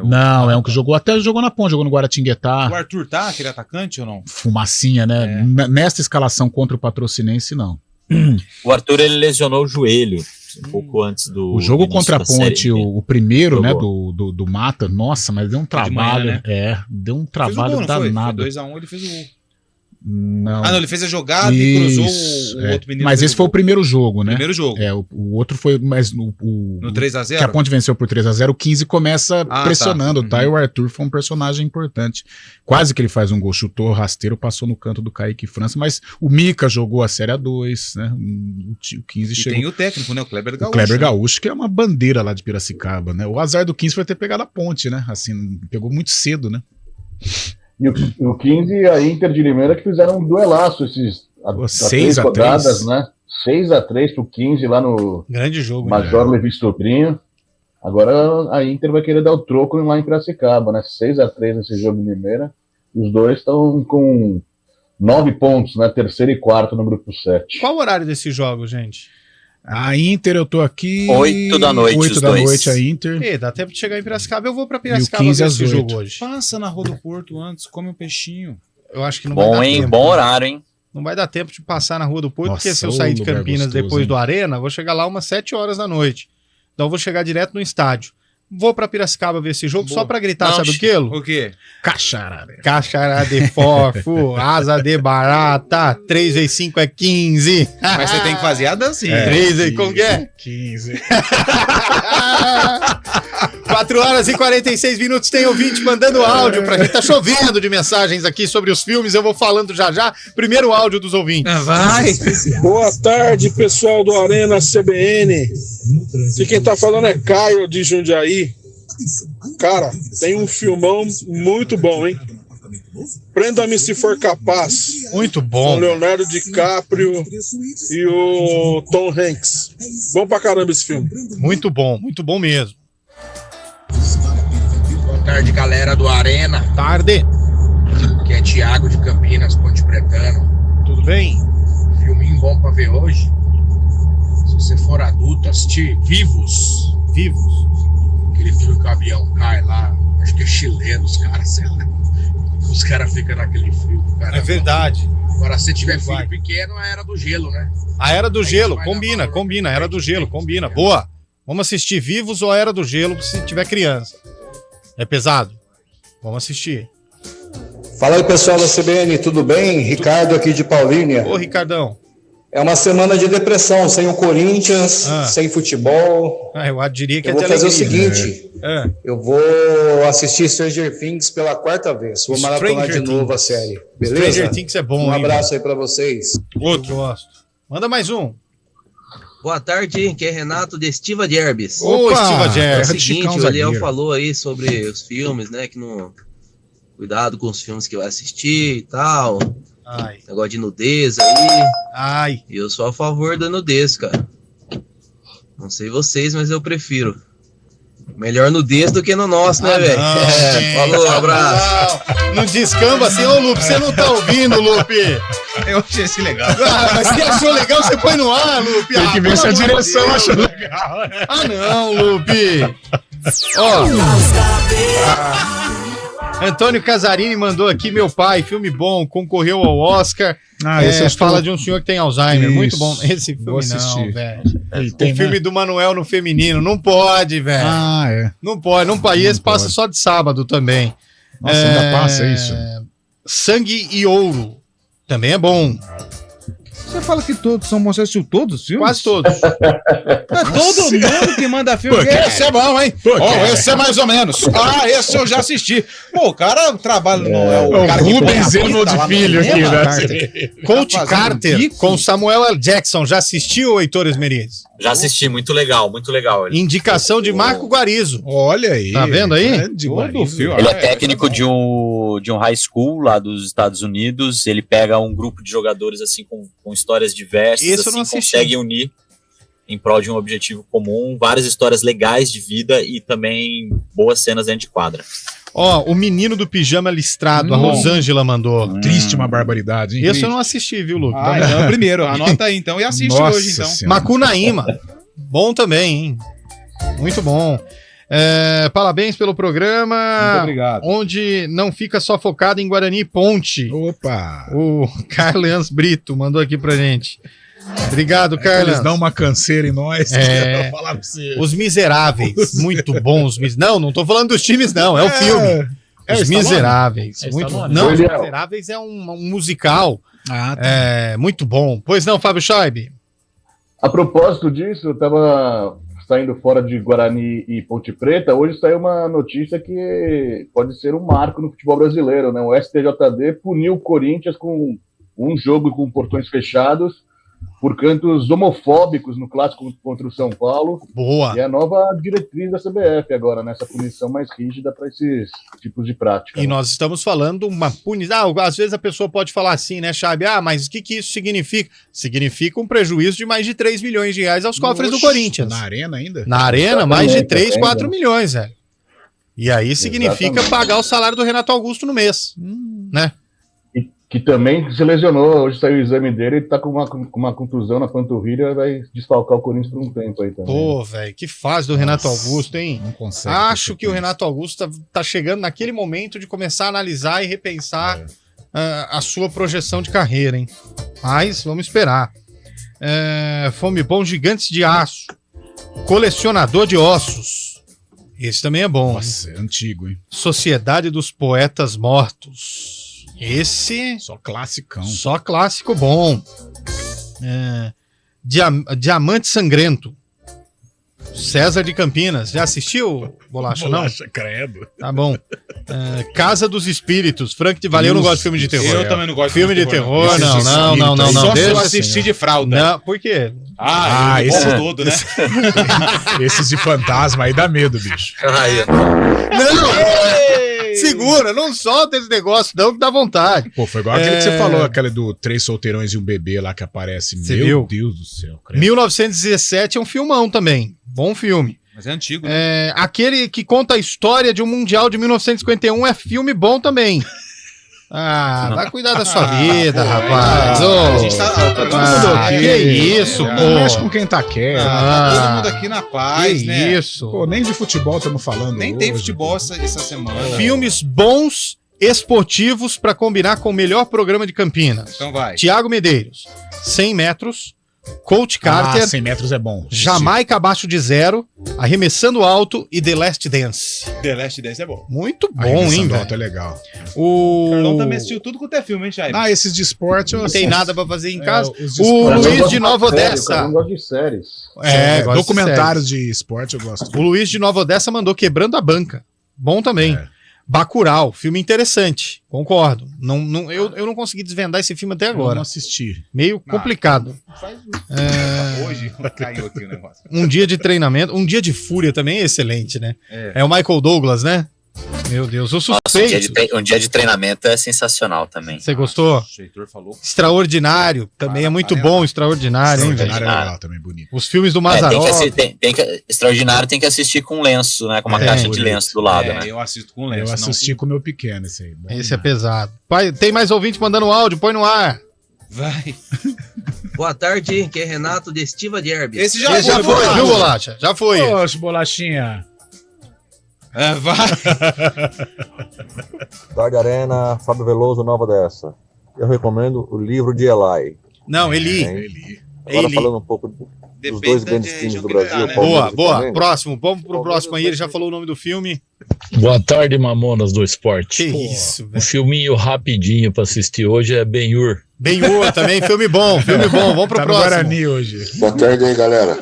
Não, é um que jogou na Ponte, jogou no Guaratinguetá. O Arthur tá, aquele atacante ou não? Fumacinha, né, nessa escalação contra o Patrocinense, não. O Arthur, ele lesionou o joelho um pouco antes do... O jogo contra a Ponte, o primeiro, jogou, né, do Mata, nossa, mas deu um trabalho, manhã, né? deu um trabalho danado. Foi 2-1, ele fez o gol. Não. Ele fez a jogada e cruzou o outro menino. Mas esse foi o primeiro jogo, né? Primeiro jogo. O outro foi mais no 3-0? Que a Ponte venceu por 3-0. O 15 começa pressionando, tá? E o Arthur foi um personagem importante. Quase que ele faz um gol, chutou rasteiro, passou no canto do Kaique França, mas o Mica jogou a Série A2, né? O 15 chegou. E tem o técnico, né? O Kleber Gaúcho. O Kleber Gaúcho, que é uma bandeira lá de Piracicaba, né? O azar do 15 foi ter pegado a Ponte, né? Assim, pegou muito cedo, né? E o 15 e a Inter de Limeira que fizeram um duelaço esses 6 a 3 rodadas, né? 6-3 pro 15 lá no grande jogo, Major Levi Stuprinho. Agora a Inter vai querer dar o troco lá em Piracicaba, né? 6-3 nesse jogo em Limeira. E os dois estão com 9 pontos, né? Terceiro e quarto no grupo 7. Qual o horário desse jogo, gente? A Inter, eu tô aqui... 8 da noite, 8 da noite a Inter. Dá tempo de chegar em Piracicaba. Eu vou pra Piracicaba ver esse jogo hoje. Passa na Rua do Porto antes, come um peixinho. Eu acho que não vai dar tempo. Bom horário, hein? Não vai dar tempo de passar na Rua do Porto, Nossa, porque se eu sair de Campinas gostoso, depois hein? do Arena, vou chegar lá umas 7 horas da noite. Então eu vou chegar direto no estádio. Vou pra Piracicaba ver esse jogo só pra gritar, sabe o que? O quê? Cacharada. Cacharada de fofo, asa de barata, 3 vezes 5 é 15. Mas você tem que fazer a dancinha. 3 vezes, como que é? 15. 4 horas e 46 minutos, tem ouvinte mandando áudio pra gente. Tá chovendo de mensagens aqui sobre os filmes, eu vou falando já. Primeiro áudio dos ouvintes. Vai! Boa tarde, pessoal do Arena CBN. E quem tá falando é Caio de Jundiaí. Cara, tem um filmão muito bom, hein? Prenda-me se for capaz. Muito bom. Com o Leonardo DiCaprio e o Tom Hanks. Bom pra caramba esse filme. Muito bom mesmo. Boa tarde, galera do Arena. Tarde. Que é Thiago de Campinas, Ponte Pretano. Tudo bem? Filminho bom pra ver hoje. Se você for adulto, assistir Vivos. Aquele filme que o avião cai lá. Acho que é chileno, os caras, sei lá. Os caras ficam naquele frio. Cara, é verdade. Agora, se tiver filho pequeno, a Era do Gelo, né? A Era do Gelo, combina. A Era do Gelo, combina. Boa. Vamos assistir Vivos ou a Era do Gelo se tiver criança. É pesado. Vamos assistir. Fala aí, pessoal da CBN, tudo bem? Ricardo aqui de Paulínia. Ô, Ricardão. É uma semana de depressão, sem o Corinthians, sem futebol. Eu diria que eu é de vou fazer alegria. o seguinte, eu vou assistir Stranger Things pela 4ª vez. Vou maratonar de novo a série. Beleza? Stranger Things é bom, Um hein, abraço aí pra vocês. Outro. Gosto. Manda mais um. Boa tarde, que é Renato de Estiva de Herbes. Ô, Estiva de Herbes. É o seguinte, o Eliel falou aí sobre os filmes, né, que não... Cuidado com os filmes que vai assistir e tal. Negócio de nudez aí. E eu sou a favor da nudez, cara. Não sei vocês, mas eu prefiro. Melhor nudez do que no nosso, né, velho? Falou, abraço. Não descamba assim, ô Lupe, você não tá ouvindo, Lupe. Eu achei esse legal. Mas se achou legal, você põe no ar, Lupe. Tem que ver se a direção achou legal. Não, Lupe. Antônio Casarini mandou aqui, meu pai, filme bom, concorreu ao Oscar. Esse fala de um senhor que tem Alzheimer, Isso. Muito bom. Esse filme não, velho. Tem, o filme do Manuel no feminino, não pode, velho. Não pode. E esse passa só de sábado também. Nossa, ainda passa isso. Sangue e Ouro, também é bom. Você fala que todos são bons, você assistiu todos os filmes? Quase todos. Todo mundo que manda filme. Esse é bom, hein? Esse é mais ou menos. Esse eu já assisti. Pô, o cara trabalha no... o cara Rubens Zeno de Filho aqui, né? Coach Carter com Samuel L. Jackson. Já assistiu, Heitor Esmeriz? Já assisti, muito legal. Indicação de Marco Guarizo. Olha aí. Tá vendo aí? Ele é técnico de um high school lá dos Estados Unidos. Ele pega um grupo de jogadores assim com histórias diversas, Esse eu não assim, assisti. consegue unir em prol de um objetivo comum, várias histórias legais de vida e também boas cenas dentro de quadra. O Menino do Pijama Listrado, a Rosângela mandou. Triste, uma barbaridade, hein? Esse eu não assisti, viu, Lu? Então, primeiro, anota aí então e assiste hoje, então. Macunaíma. Bom também, hein? Muito bom. Parabéns pelo programa. Muito obrigado. Onde não fica só focado em Guarani e Ponte. Opa! O Carlos Brito mandou aqui pra gente. Obrigado, Carlos. Eles dão uma canseira em nós. É, falar pra você. Os Miseráveis, muito bons. Não tô falando dos times, não, é o filme. Os Miseráveis. Muito bom. Não, Os Miseráveis é um musical muito bom. Pois não, Fábio Schoib? A propósito disso, eu estava saindo fora de Guarani e Ponte Preta. Hoje saiu uma notícia que pode ser um marco no futebol brasileiro, né? O STJD puniu o Corinthians com um jogo com portões fechados por cantos homofóbicos no clássico contra o São Paulo. Boa! E a nova diretriz da CBF agora, nessa punição mais rígida para esses tipos de prática. E nós estamos falando uma punição. Às vezes a pessoa pode falar assim, né, Chabe? Mas o que isso significa? Significa um prejuízo de mais de 3 milhões de reais aos cofres do Corinthians. Na Arena ainda? Na Arena, mais de 3, 4 milhões, velho. E aí significa pagar o salário do Renato Augusto no mês, né? Que também se lesionou, hoje saiu o exame dele, ele tá com uma contusão na panturrilha, vai desfalcar o Corinthians por um tempo aí também. Pô, velho, que fase do Renato Augusto, hein? Não consegue. Acho que o Renato Augusto tá chegando naquele momento de começar a analisar e repensar a sua projeção de carreira, hein? Mas vamos esperar. Fome Bom, Gigantes de Aço, Colecionador de Ossos. Esse também é bom. Nossa, é antigo, hein? Sociedade dos Poetas Mortos. Esse... Só classicão. Só clássico bom. Diamante Sangrento. César de Campinas. Já assistiu, Bolacha? Bolacha, não? credo. Tá bom. Casa dos Espíritos. Frank de Valer, eu não gosto de filme de terror. Eu também não gosto de filme de terror. Não. Só se eu assistir de fralda. Não, por quê? Esse todo, né? Esses de fantasma aí dá medo, bicho. Não! Segura, não solta esse negócio não, que dá vontade. Pô, foi igual aquele que você falou, aquele do 3 solteirões e um bebê lá que aparece. Meu Deus do céu. Credo. 1917 é um filmão também. Bom filme. Mas é antigo, né? Aquele que conta a história de um Mundial de 1951 é filme bom também. Vai cuidar da sua vida, rapaz. A gente tá... que isso, pô. Não mexe com quem tá quieto. Todo mundo aqui na paz, né? Isso. Pô, nem de futebol estamos falando. Nem tem futebol essa semana. Filmes bons, esportivos, pra combinar com o melhor programa de Campinas. Então vai. Thiago Medeiros, 100 metros. Coach Carter, 100 metros é bom. Jamaica abaixo de zero, Arremessando Alto e The Last Dance. The Last Dance é bom. Muito bom, hein, Arremessando velho? Alto é legal. O Carlão também assistiu tudo quanto é filme, hein, Chay? Esses de esporte eu não tem nada pra fazer em casa. O Luiz de Nova Odessa. Eu não gosto de séries. Documentários de esporte eu gosto. O Luiz de Nova Odessa mandou Quebrando a Banca. Bom também. Bacurau, filme interessante, concordo. Eu não consegui desvendar esse filme até agora. Eu não assisti. Meio complicado. Hoje caiu aqui o negócio. Um dia de treinamento, um dia de fúria também é excelente, né? É o Michael Douglas, né? Meu Deus, eu suspeito. Nossa, um dia de treinamento é sensacional também. Você gostou? O Heitor falou. Extraordinário, também é muito bom, Extraordinário, hein? Extraordinário é legal também, bonito. Os filmes do Mazzaropi. Extraordinário tem que assistir com lenço, né? Com uma caixa de lenço do lado, né? Eu assisto com lenço. Eu assisti com o meu pequeno, esse aí. Esse é pesado. Pai, tem mais ouvintes mandando áudio, põe no ar. Vai. Boa tarde, que é Renato de Estiva de Herbes. Esse já foi, viu, Bolacha? Já foi. Poxa, Bolachinha. Vai. Tarde Arena, Fábio Veloso, Nova Odessa. Eu recomendo o livro de Eli. Não, Eli. Agora falando um pouco dos dois grandes times do Brasil. Né? Boa. Próximo, vamos pro próximo aí. Ele já falou o nome do filme. Boa tarde, Mamonas do Esporte. Que isso, velho. Um filminho rapidinho pra assistir hoje é Ben-Hur. Ben-Hur também, filme bom. Vamos pro próximo. Guarani hoje. Boa tarde aí, galera.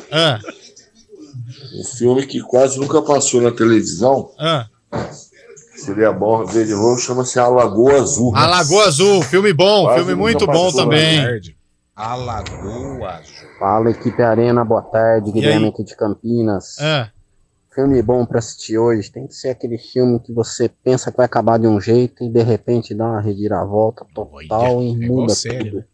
Um filme que quase nunca passou na televisão. Seria bom ver de novo, chama-se A Lagoa Azul. A Lagoa Azul, filme bom, quase filme muito bom também. A Lagoa Azul. Fala, equipe Arena, boa tarde, Guilherme aqui de Campinas. Filme bom pra assistir hoje, tem que ser aquele filme que você pensa que vai acabar de um jeito e de repente dá uma reviravolta total e muda tudo.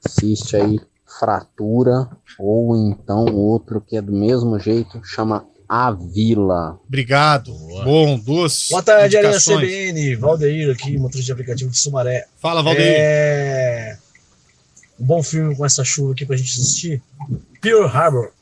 Assiste aí Fratura, ou então outro que é do mesmo jeito, chama A Vila. Obrigado. Bom, duas. Boa tarde, Arena CBN. Valdeir aqui, motorista de aplicativo de Sumaré. Fala, Valdeir. Um bom filme com essa chuva aqui pra gente assistir. Pearl Harbor.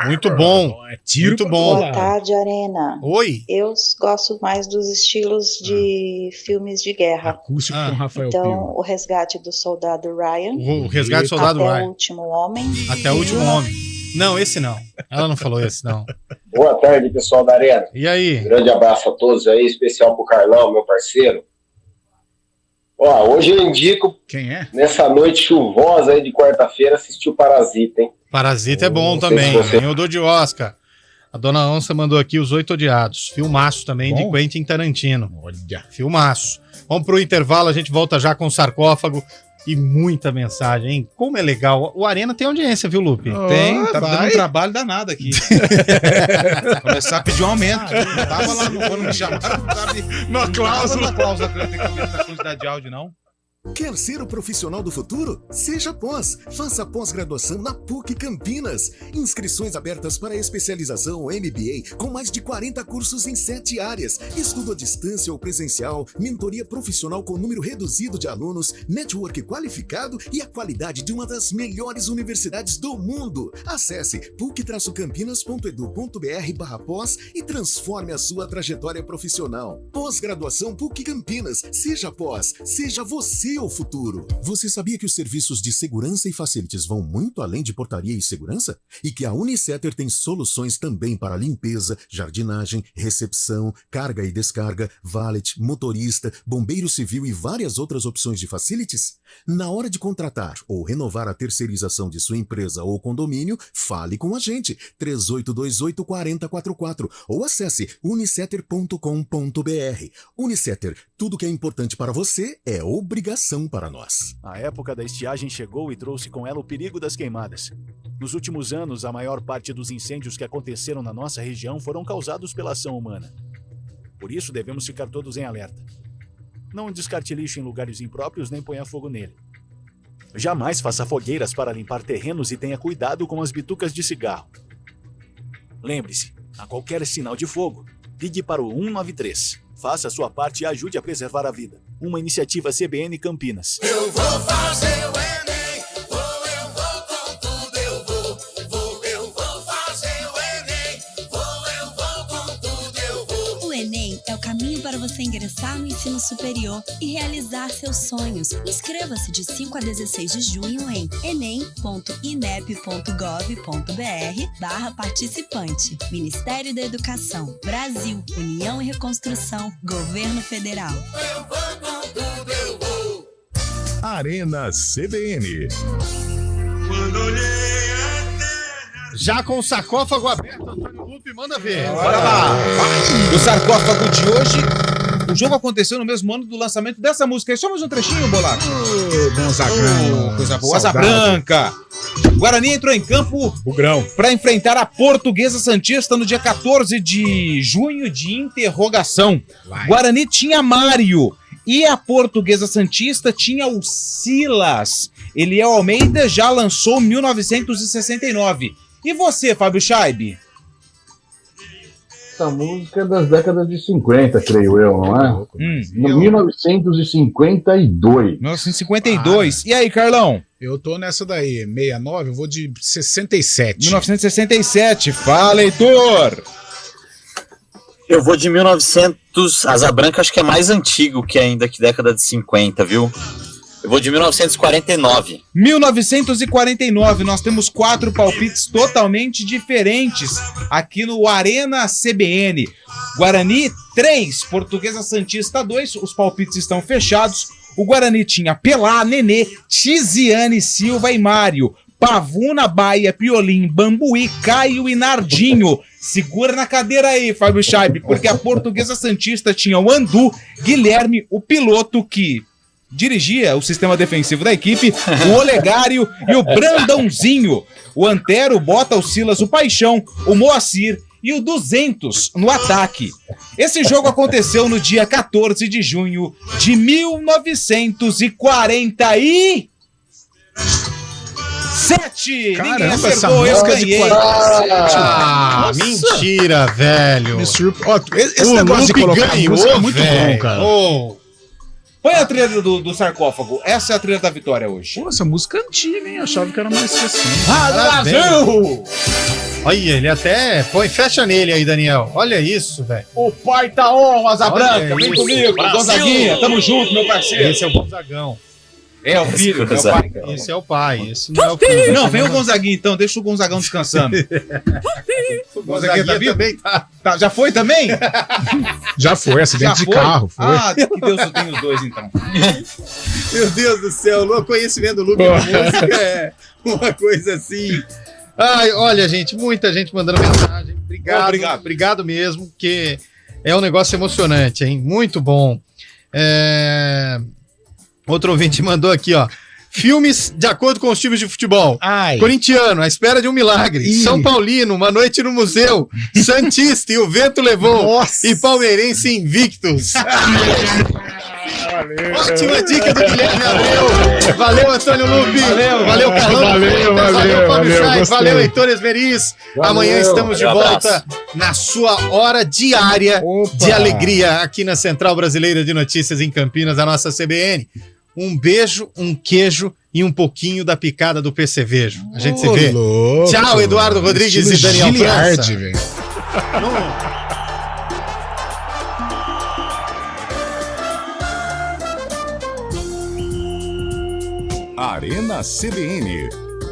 Muito bom. Muito bom. Boa tarde, Arena. Oi. Eu gosto mais dos estilos de filmes de guerra. Acústico com Rafael Então, Pio. O Resgate do Soldado Ryan. O Resgate do Soldado Ryan. Até o Último Homem. Até o Último Homem. Não, esse não. Ela não falou esse, não. Boa tarde, pessoal da Arena. E aí? Grande abraço a todos aí, especial pro Carlão, meu parceiro. Ó, hoje eu indico, nessa noite chuvosa aí de quarta-feira, assistir o Parasita, hein? Parasita é bom também, ganhou de Oscar. A dona Onça mandou aqui Os 8 Odiados. Filmaço também de Quentin Tarantino. Olha. Filmaço. Vamos pro intervalo, a gente volta já com o Sarcófago e muita mensagem, hein? Como é legal. O Arena tem audiência, viu, Lupe? Tem, tá dando um trabalho danado aqui. Começar a pedir um aumento. Não tava lá, quando me chamaram, não tava na cláusula. Na cláusula que eu ia ter que aumentar a quantidade de áudio, não. Quer ser o profissional do futuro? Seja pós. Faça pós-graduação na PUC Campinas. Inscrições abertas para especialização ou MBA com mais de 40 cursos em 7 áreas. Estudo à distância ou presencial, mentoria profissional com número reduzido de alunos, network qualificado e a qualidade de uma das melhores universidades do mundo. Acesse puc-campinas.edu.br/pós e transforme a sua trajetória profissional. Pós-graduação PUC Campinas. Seja pós. Seja você o futuro. Você sabia que os serviços de segurança e facilities vão muito além de portaria e segurança? E que a Unicetter tem soluções também para limpeza, jardinagem, recepção, carga e descarga, valet, motorista, bombeiro civil e várias outras opções de facilities? Na hora de contratar ou renovar a terceirização de sua empresa ou condomínio, fale com a gente, 3828-4044 ou acesse unicetter.com.br. Unicetter, tudo que é importante para você é obrigação para nós. A época da estiagem chegou e trouxe com ela o perigo das queimadas. Nos últimos anos, a maior parte dos incêndios que aconteceram na nossa região foram causados pela ação humana. Por isso, devemos ficar todos em alerta. Não descarte lixo em lugares impróprios nem ponha fogo nele. Jamais faça fogueiras para limpar terrenos e tenha cuidado com as bitucas de cigarro. Lembre-se, a qualquer sinal de fogo, ligue para o 193. Faça a sua parte e ajude a preservar a vida. Uma iniciativa CBN Campinas. Eu vou fazer o Enem, eu vou com tudo, eu vou fazer o Enem, eu vou com tudo, eu vou. O Enem é o caminho para você ingressar no ensino superior e realizar seus sonhos. Inscreva-se de 5 a 16 de junho em enem.inep.gov.br/participante. Ministério da Educação, Brasil, União e Reconstrução, Governo Federal. Eu vou com tudo, eu vou. Arena CBN. Quando olhei já com o sarcófago aberto, Antônio Lupe, manda ver. Bora lá. O sarcófago de hoje, o jogo aconteceu no mesmo ano do lançamento dessa música. E só mais um trechinho, Bolaco. Gonzagão. Coisa boa. Asa Branca. Guarani entrou em campo para enfrentar a Portuguesa Santista no dia 14 de junho de interrogação. Guarani tinha Mário e a Portuguesa Santista tinha o Silas. Eliel Almeida já lançou 1969. E você, Fábio Scheibe? Essa música é das décadas de 50, creio eu, não é? 1952. 1952. E aí, Carlão? Eu tô nessa daí, 69, eu vou de 67. 1967. Fala, Heitor! Eu vou de 1900. Asa Branca acho que é mais antigo que ainda que década de 50, viu? Eu vou de 1949. 1949, nós temos 4 palpites totalmente diferentes aqui no Arena CBN. Guarani 3, Portuguesa Santista 2, os palpites estão fechados. O Guarani tinha Pelá, Nenê, Tiziane, Silva e Mário. Pavuna, Baia, Piolim, Bambuí, Caio e Nardinho. Segura na cadeira aí, Fábio Scheibe, porque a Portuguesa Santista tinha o Andu, Guilherme, o piloto que dirigia o sistema defensivo da equipe, o Olegário e o Brandãozinho. O Antero, Bota, o Silas, o Paixão, o Moacir e o 200 no ataque. Esse jogo aconteceu no dia 14 de junho de 1947. Ninguém acertou, eu ganhei. Mentira, velho. Esse negócio de colocar música é muito bom, cara. Põe a trilha do sarcófago. Essa é a trilha da vitória hoje. Pô, essa música é antiga, hein? Eu achava que era mais recente. Brasil! Olha, ele até põe, fecha nele aí, Daniel. Olha isso, velho. O pai tá on, Asa Branca. Vem comigo, Gonzaguinha. Tamo junto, meu parceiro. Esse é o Gonzagão. É o filho, é o pai. Esse é o pai, esse não é o filho. Não, vem o Gonzaguinho então, deixa o Gonzagão descansando. O Gonzaguinho tá vivo? Tá, já foi também? Já foi, acidente de carro. Foi. Ah, que Deus, eu tenho os dois então. Meu Deus do céu, o conhecimento do Lupe da música é uma coisa assim. Ai, olha, gente, muita gente mandando mensagem. Obrigado mesmo, porque é um negócio emocionante, hein? Muito bom. Outro ouvinte mandou aqui, ó. Filmes de acordo com os times de futebol. Corintiano, A Espera de um Milagre. São Paulino, Uma Noite no Museu. Santista, E o Vento Levou. Nossa. E Palmeirense, Invictus. Valeu. Ótima dica do Guilherme Abreu. Valeu, Antônio Lupe. Valeu, Carlão. Valeu, Fábio Chay. Valeu, Heitor Esmeriz. Amanhã estamos de volta na sua hora diária de alegria aqui na Central Brasileira de Notícias em Campinas, a nossa CBN. Um beijo, um queijo e um pouquinho da picada do percevejo. A gente se vê. Louco. Tchau, Eduardo Rodrigues e Daniel França. Velho. Arena CBN.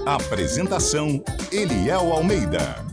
Apresentação: Eliel Almeida.